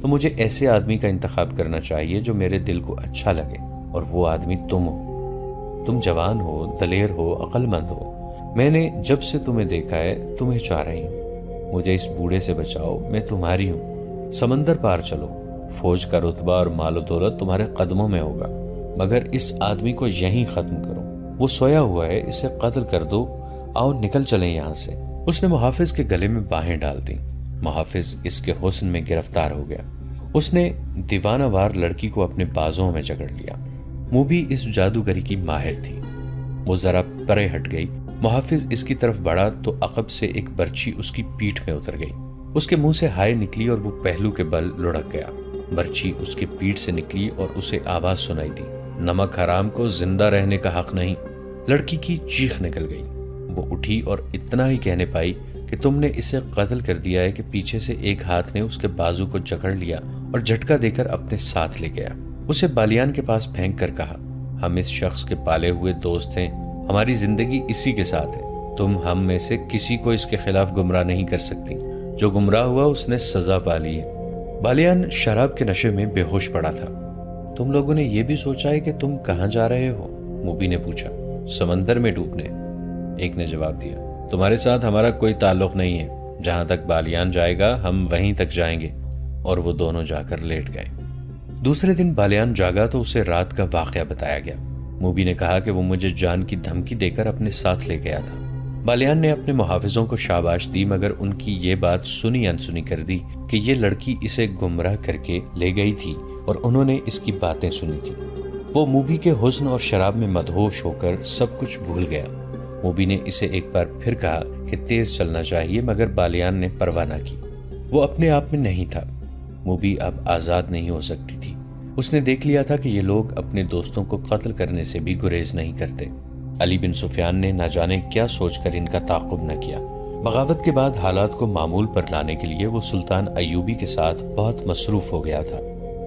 تو مجھے ایسے آدمی کا انتخاب کرنا چاہیے جو میرے دل کو اچھا لگے، اور وہ آدمی تم ہو۔ تم جوان ہو، دلیر ہو، عقل مند ہو۔ میں نے جب سے تمہیں دیکھا ہے تمہیں چاہ رہی ہوں۔ مجھے اس بوڑھے سے بچاؤ، میں تمہاری ہوں۔ سمندر پار چلو، فوج کا رتبہ اور مال و دولت تمہارے قدموں میں ہوگا، مگر اس آدمی کو یہیں ختم کرو۔ وہ سویا ہوا ہے، اسے قتل کر دو۔ آؤ نکل چلیں یہاں سے۔ اس نے محافظ کے گلے میں باہیں ڈال دیں۔ محافظ اس کے حسن میں گرفتار ہو گیا۔ اس نے دیوانہ وار لڑکی کو اپنے بازوں میں جکڑ لیا۔ موبی اس جادوگری کی ماہر تھی۔ وہ ذرا پرے ہٹ گئی۔ محافظ اس کی طرف بڑھا تو عقب سے ایک برچھی اس کی پیٹھ میں اتر گئی۔ اس کے منہ سے ہائے نکلی اور وہ پہلو کے بل لڑک گیا۔ برچھی اس کی پیٹھ سے نکلی اور اسے آواز سنائی دی، نمک حرام کو زندہ رہنے کا حق نہیں۔ لڑکی کی چیخ نکل گئی۔ وہ اٹھی اور اتنا ہی کہنے پائی کہ تم نے اسے قتل کر دیا ہے کہ پیچھے سے ایک ہاتھ نے اس کے بازو کو جکڑ لیا اور جھٹکا دے کر اپنے ساتھ لے گیا۔ اسے بالیان کے پاس پھینک کر کہا، ہم اس شخص کے پالے ہوئے دوست ہیں، ہماری زندگی اسی کے ساتھ ہے۔ تم ہم میں سے کسی کو اس کے خلاف گمراہ نہیں کر سکتی۔ جو گمراہ ہوا اس نے سزا پا لی ہے۔ بالیان شراب کے نشے میں بے ہوش پڑا تھا۔ تم لوگوں نے یہ بھی سوچا ہے کہ تم کہاں جا رہے ہو؟ موبی نے پوچھا۔ سمندر میں ڈوبنے، ایک نے جواب دیا۔ تمہارے ساتھ ہمارا کوئی تعلق نہیں ہے، جہاں تک بالیان جائے گا ہم وہیں تک جائیں گے۔ اور وہ دونوں جا کر لیٹ گئے۔ دوسرے دن بالیان جاگا تو اسے رات کا واقعہ بتایا گیا۔ موبی نے کہا کہ وہ مجھے جان کی دھمکی دے کر اپنے ساتھ لے گیا تھا۔ بالیان نے اپنے محافظوں کو شاباش دی، مگر ان کی یہ بات سنی انسنی کر دی کہ یہ لڑکی اسے گمراہ کر کے لے گئی تھی اور انہوں نے اس کی باتیں سنی تھی۔ وہ موبی کے حسن اور شراب میں مدہوش ہو کر سب کچھ بھول گیا۔ موبی نے اسے ایک بار پھر کہا کہ تیز چلنا چاہیے، مگر بالیان نے پرواہ نہ کی۔ وہ اپنے آپ میں نہیں تھا۔ موبی اب آزاد نہیں ہو سکتی تھی۔ اس نے دیکھ لیا تھا کہ یہ لوگ اپنے دوستوں کو قتل کرنے سے بھی گریز نہیں کرتے۔ علی بن سفیان نے نہ جانے کیا سوچ کر ان کا تعاقب نہ کیا۔ بغاوت کے بعد حالات کو معمول پر لانے کے لیے وہ سلطان ایوبی کے ساتھ بہت مصروف ہو گیا تھا۔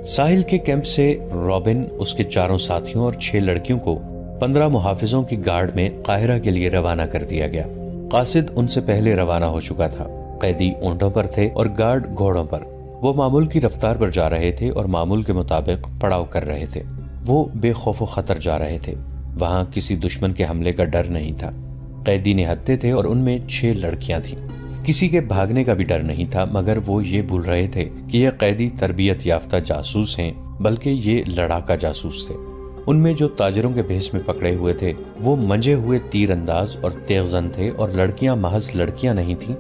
ساحل کے کیمپ سے رابن، اس کے 4 ساتھیوں اور 6 لڑکیوں کو 15 محافظوں کی گارڈ میں قاہرہ کے لیے روانہ کر دیا گیا۔ قاصد ان سے پہلے روانہ ہو چکا تھا۔ قیدی اونٹوں پر تھے اور گارڈ گھوڑوں پر۔ وہ معمول کی رفتار پر جا رہے تھے اور معمول کے مطابق پڑاؤ کر رہے تھے۔ وہ بے خوف و خطر جا رہے تھے۔ وہاں کسی دشمن کے حملے کا ڈر نہیں تھا۔ قیدی نہتے تھے اور ان میں 6 لڑکیاں تھیں۔ کسی کے بھاگنے کا بھی ڈر نہیں تھا، مگر وہ یہ بھول رہے تھے کہ یہ قیدی تربیت یافتہ جاسوس ہیں، بلکہ یہ لڑاکا جاسوس تھے۔ ان میں جو تاجروں کے بھیس میں پکڑے ہوئے تھے وہ منجے ہوئے تیر انداز اور تیغ زن تھے، اور لڑکیاں محض لڑکیاں نہیں تھیں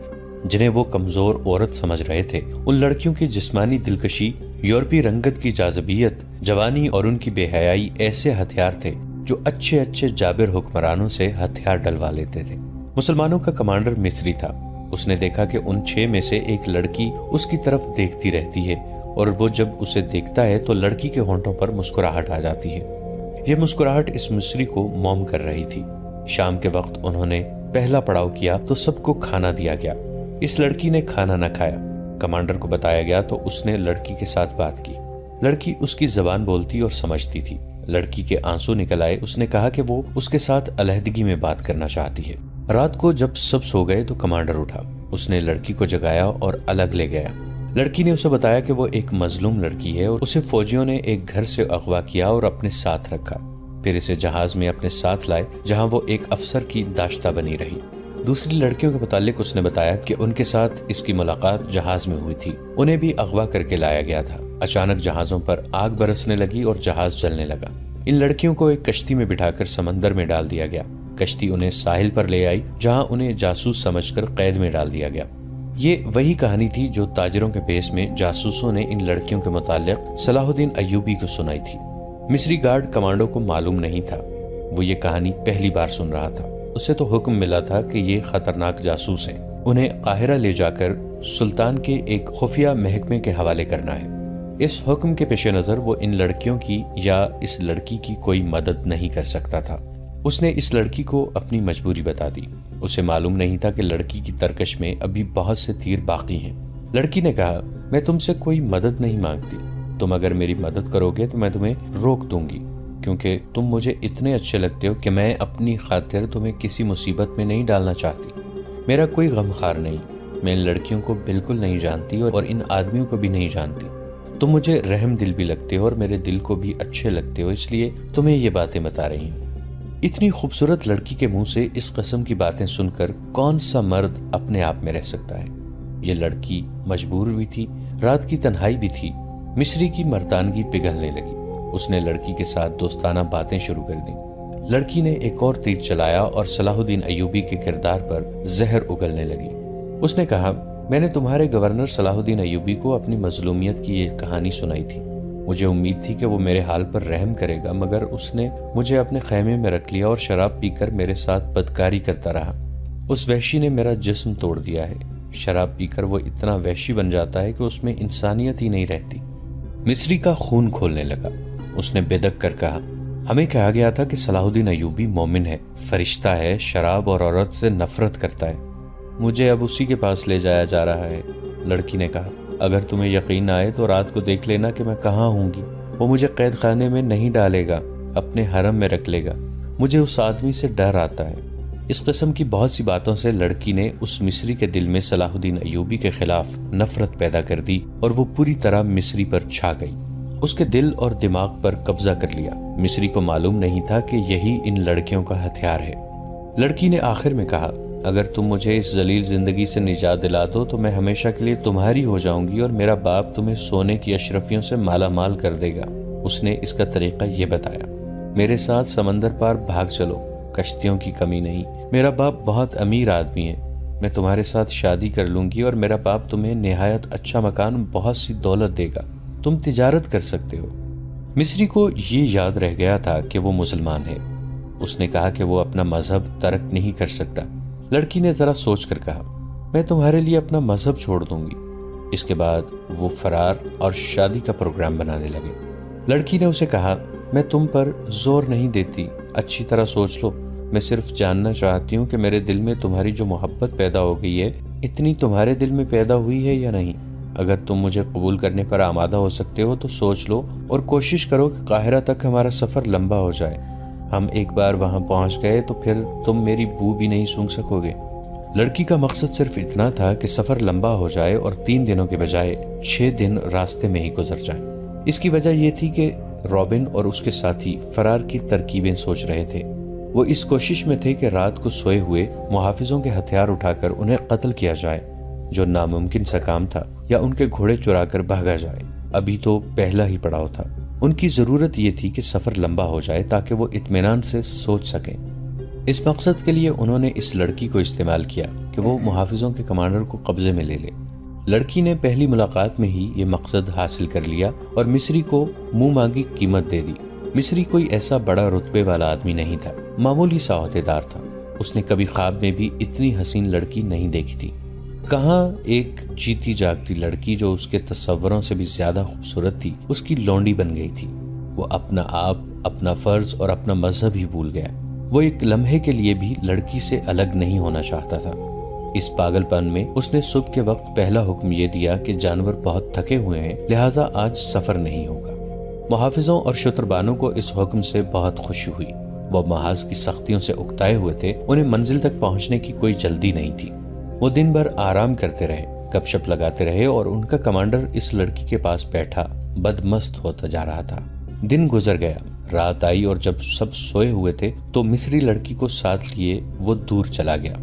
جنہیں وہ کمزور عورت سمجھ رہے تھے۔ ان لڑکیوں کی جسمانی دلکشی، یورپی رنگت کی جاذبیت، جوانی اور ان کی بے حیائی ایسے ہتھیار تھے جو اچھے اچھے جابر حکمرانوں سے ہتھیار ڈلوا لیتے تھے۔ مسلمانوں کا کمانڈر مصری تھا۔ اس نے دیکھا کہ ان 6 میں سے ایک لڑکی اس کی طرف دیکھتی رہتی ہے، اور وہ جب اسے دیکھتا ہے تو لڑکی کے ہونٹوں پر مسکراہٹ آ جاتی ہے۔ یہ مسکراہٹ اس مصری کو موم کر رہی تھی۔ شام کے وقت انہوں نے پہلا پڑاؤ کیا تو سب کو کھانا دیا گیا۔ اس لڑکی نے کھانا نہ کھایا۔ کمانڈر کو بتایا گیا تو اس نے لڑکی کے ساتھ بات کی۔ لڑکی اس کی زبان بولتی اور سمجھتی تھی۔ لڑکی کے آنسو نکل آئے۔ اس نے کہا کہ وہ اس کے ساتھ علیحدگی میں بات کرنا چاہتی ہے۔ رات کو جب سب سو گئے تو کمانڈر اٹھا، اس نے لڑکی کو جگایا اور الگ لے گیا۔ لڑکی نے اسے بتایا کہ وہ ایک مظلوم لڑکی ہے اور اسے فوجیوں نے ایک گھر سے اغوا کیا اور اپنے ساتھ رکھا، پھر اسے جہاز میں اپنے ساتھ لائے جہاں وہ ایک افسر کی داشتہ بنی رہی۔ دوسری لڑکیوں کے متعلق اس نے بتایا کہ ان کے ساتھ اس کی ملاقات جہاز میں ہوئی تھی، انہیں بھی اغوا کر کے لایا گیا تھا۔ اچانک جہازوں پر آگ برسنے لگی اور جہاز جلنے لگا۔ ان لڑکیوں کو ایک کشتی میں بٹھا کر سمندر میں ڈال دیا گیا۔ کشتی انہیں ساحل پر لے آئی جہاں انہیں جاسوس سمجھ کر قید میں ڈال دیا گیا۔ یہ وہی کہانی تھی جو تاجروں کے بیس میں جاسوسوں نے ان لڑکیوں کے متعلق صلاح الدین ایوبی کو سنائی تھی۔ مصری گارڈ کمانڈو کو معلوم نہیں تھا، وہ یہ کہانی پہلی بار سن رہا تھا۔ اسے تو حکم ملا تھا کہ یہ خطرناک جاسوس ہیں، انہیں قاہرہ لے جا کر سلطان کے ایک خفیہ محکمے کے حوالے کرنا ہے۔ اس حکم کے پیش نظر وہ ان لڑکیوں کی یا اس لڑکی کی کوئی مدد نہیں کر سکتا تھا۔ اس نے اس لڑکی کو اپنی مجبوری بتا دی۔ اسے معلوم نہیں تھا کہ لڑکی کی ترکش میں ابھی بہت سے تیر باقی ہیں۔ لڑکی نے کہا، میں تم سے کوئی مدد نہیں مانگتی، تم اگر میری مدد کرو گے تو میں تمہیں روک دوں گی، کیونکہ تم مجھے اتنے اچھے لگتے ہو کہ میں اپنی خاطر تمہیں کسی مصیبت میں نہیں ڈالنا چاہتی۔ میرا کوئی غمخوار نہیں، میں ان لڑکیوں کو بالکل نہیں جانتی اور ان آدمیوں کو بھی نہیں جانتی۔ تم مجھے رحم دل بھی لگتے ہو اور میرے دل کو بھی اچھے لگتے ہو، اس لیے تمہیں یہ باتیں بتا رہی ہوں۔ اتنی خوبصورت لڑکی کے منہ سے اس قسم کی باتیں سن کر کون سا مرد اپنے آپ میں رہ سکتا ہے؟ یہ لڑکی مجبور بھی تھی، رات کی تنہائی بھی تھی۔ مصری کی مردانگی پگھلنے لگی۔ اس نے لڑکی کے ساتھ دوستانہ باتیں شروع کر دیں۔ لڑکی نے ایک اور تیر چلایا اور صلاح الدین ایوبی کے کردار پر زہر اگلنے لگی۔ اس نے کہا، میں نے تمہارے گورنر صلاح الدین ایوبی کو اپنی مظلومیت کی یہ کہانی سنائی تھی۔ مجھے امید تھی کہ وہ میرے حال پر رحم کرے گا، مگر اس نے مجھے اپنے خیمے میں رکھ لیا اور شراب پی کر میرے ساتھ بدکاری کرتا رہا۔ اس وحشی نے میرا جسم توڑ دیا ہے۔ شراب پی کر وہ اتنا وحشی بن جاتا ہے کہ اس میں انسانیت ہی نہیں رہتی۔ مصری کا خون کھولنے لگا۔ اس نے بے دق کر کہا، ہمیں کہا گیا تھا کہ صلاح الدین ایوبی مومن ہے، فرشتہ ہے، شراب اور عورت سے نفرت کرتا ہے۔ مجھے اب اسی کے پاس لے جایا جا رہا ہے۔ لڑکی نے کہا، اگر تمہیں یقین آئے تو رات کو دیکھ لینا کہ میں کہاں ہوں گی۔ وہ مجھے قید خانے میں نہیں ڈالے گا، اپنے حرم میں رکھ لے گا۔ مجھے اس آدمی سے ڈر آتا ہے۔ اس قسم کی بہت سی باتوں سے لڑکی نے اس مصری کے دل میں صلاح الدین ایوبی کے خلاف نفرت پیدا کر دی اور وہ پوری طرح مصری پر چھا گئی، اس کے دل اور دماغ پر قبضہ کر لیا۔ مصری کو معلوم نہیں تھا کہ یہی ان لڑکیوں کا ہتھیار ہے۔ لڑکی نے آخر میں کہا، اگر تم مجھے اس ذلیل زندگی سے نجات دلا دو تو میں ہمیشہ کے لیے تمہاری ہو جاؤں گی اور میرا باپ تمہیں سونے کی اشرفیوں سے مالا مال کر دے گا۔ اس نے اس کا طریقہ یہ بتایا، میرے ساتھ سمندر پار بھاگ چلو، کشتیوں کی کمی نہیں، میرا باپ بہت امیر آدمی ہے، میں تمہارے ساتھ شادی کر لوں گی اور میرا باپ تمہیں نہایت اچھا مکان، بہت سی دولت دے گا، تم تجارت کر سکتے ہو۔ مصری کو یہ یاد رہ گیا تھا کہ وہ مسلمان ہے۔ اس نے کہا کہ وہ اپنا مذہب ترک نہیں کر سکتا۔ لڑکی نے ذرا سوچ کر کہا، میں تمہارے لیے اپنا مذہب چھوڑ دوں گی۔ اس کے بعد وہ فرار اور شادی کا پروگرام بنانے لگے۔ لڑکی نے اسے کہا، میں تم پر زور نہیں دیتی، اچھی طرح سوچ لو، میں صرف جاننا چاہتی ہوں کہ میرے دل میں تمہاری جو محبت پیدا ہو گئی ہے، اتنی تمہارے دل میں پیدا ہوئی ہے یا نہیں؟ اگر تم مجھے قبول کرنے پر آمادہ ہو سکتے ہو تو سوچ لو اور کوشش کرو کہ قاہرہ تک ہمارا سفر لمبا ہو جائے۔ ہم ایک بار وہاں پہنچ گئے تو پھر تم میری بو بھی نہیں سونگھ سکو گے۔ لڑکی کا مقصد صرف اتنا تھا کہ سفر لمبا ہو جائے اور 3 دنوں کے بجائے 6 دن راستے میں ہی گزر جائیں۔ اس کی وجہ یہ تھی کہ رابن اور اس کے ساتھی فرار کی ترکیبیں سوچ رہے تھے۔ وہ اس کوشش میں تھے کہ رات کو سوئے ہوئے محافظوں کے ہتھیار اٹھا کر انہیں قتل کیا جائے، جو ناممکن سا کام تھا، یا ان کے گھوڑے چرا کر بھاگا جائے۔ ابھی تو پہلا ہی پڑاؤ تھا۔ ان کی ضرورت یہ تھی کہ سفر لمبا ہو جائے تاکہ وہ اطمینان سے سوچ سکیں۔ اس مقصد کے لیے انہوں نے اس لڑکی کو استعمال کیا کہ وہ محافظوں کے کمانڈر کو قبضے میں لے لے۔ لڑکی نے پہلی ملاقات میں ہی یہ مقصد حاصل کر لیا اور مصری کو منہ مانگی قیمت دے دی۔ مصری کوئی ایسا بڑا رتبے والا آدمی نہیں تھا، معمولی سا عہدیدار تھا۔ اس نے کبھی خواب میں بھی اتنی حسین لڑکی نہیں دیکھی تھی۔ کہاں ایک جیتی جاگتی لڑکی جو اس کے تصوروں سے بھی زیادہ خوبصورت تھی اس کی لونڈی بن گئی تھی۔ وہ اپنا آپ، اپنا فرض اور اپنا مذہب ہی بھول گیا۔ وہ ایک لمحے کے لیے بھی لڑکی سے الگ نہیں ہونا چاہتا تھا۔ اس پاگل پن میں اس نے صبح کے وقت پہلا حکم یہ دیا کہ جانور بہت تھکے ہوئے ہیں، لہٰذا آج سفر نہیں ہوگا۔ محافظوں اور شتربانوں کو اس حکم سے بہت خوشی ہوئی۔ وہ محاذ کی سختیوں سے اکتائے ہوئے تھے، انہیں منزل تک پہنچنے کی کوئی جلدی نہیں تھی۔ وہ دن بھر آرام کرتے رہے، گپ شپ لگاتے رہے اور ان کا کمانڈر اس لڑکی کے پاس بیٹھا بدمست ہوتا جا رہا تھا۔ دن گزر گیا، رات آئی اور جب سب سوئے ہوئے تھے تو مصری لڑکی کو ساتھ لیے وہ دور چلا گیا۔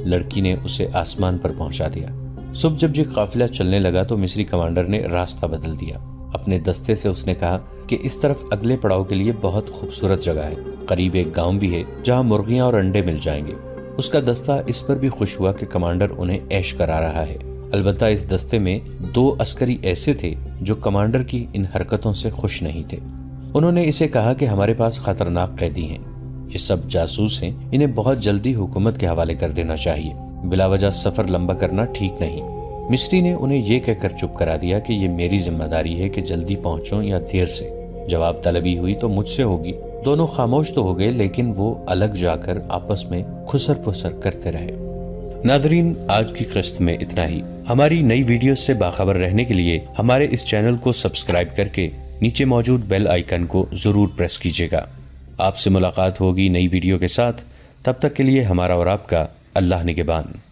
لڑکی نے اسے آسمان پر پہنچا دیا۔ صبح جب یہ قافلہ چلنے لگا تو مصری کمانڈر نے راستہ بدل دیا۔ اپنے دستے سے اس نے کہا کہ اس طرف اگلے پڑاؤ کے لیے بہت خوبصورت جگہ ہے، قریب ایک گاؤں بھی ہے جہاں مرغیاں اور انڈے مل جائیں گے۔ اس کا دستہ اس پر بھی خوش ہوا کہ کمانڈر انہیں عیش کرا رہا ہے۔ البتہ اس دستے میں 2 عسکری ایسے تھے جو کمانڈر کی ان حرکتوں سے خوش نہیں تھے۔ انہوں نے اسے کہا کہ ہمارے پاس خطرناک قیدی ہیں، یہ سب جاسوس ہیں، انہیں بہت جلدی حکومت کے حوالے کر دینا چاہیے، بلا وجہ سفر لمبا کرنا ٹھیک نہیں۔ مصری نے انہیں یہ کہہ کر چپ کرا دیا کہ یہ میری ذمہ داری ہے کہ جلدی پہنچوں یا دیر سے، جواب طلبی ہوئی تو مجھ سے ہوگی۔ دونوں خاموش تو ہو گئے لیکن وہ الگ جا کر آپس میں خسر پسر کرتے رہے۔ ناظرین، آج کی قسط میں اتنا ہی۔ ہماری نئی ویڈیوز سے باخبر رہنے کے لیے ہمارے اس چینل کو سبسکرائب کر کے نیچے موجود بیل آئیکن کو ضرور پریس کیجیے گا۔ آپ سے ملاقات ہوگی نئی ویڈیو کے ساتھ، تب تک کے لیے ہمارا اور آپ کا اللہ نگہبان۔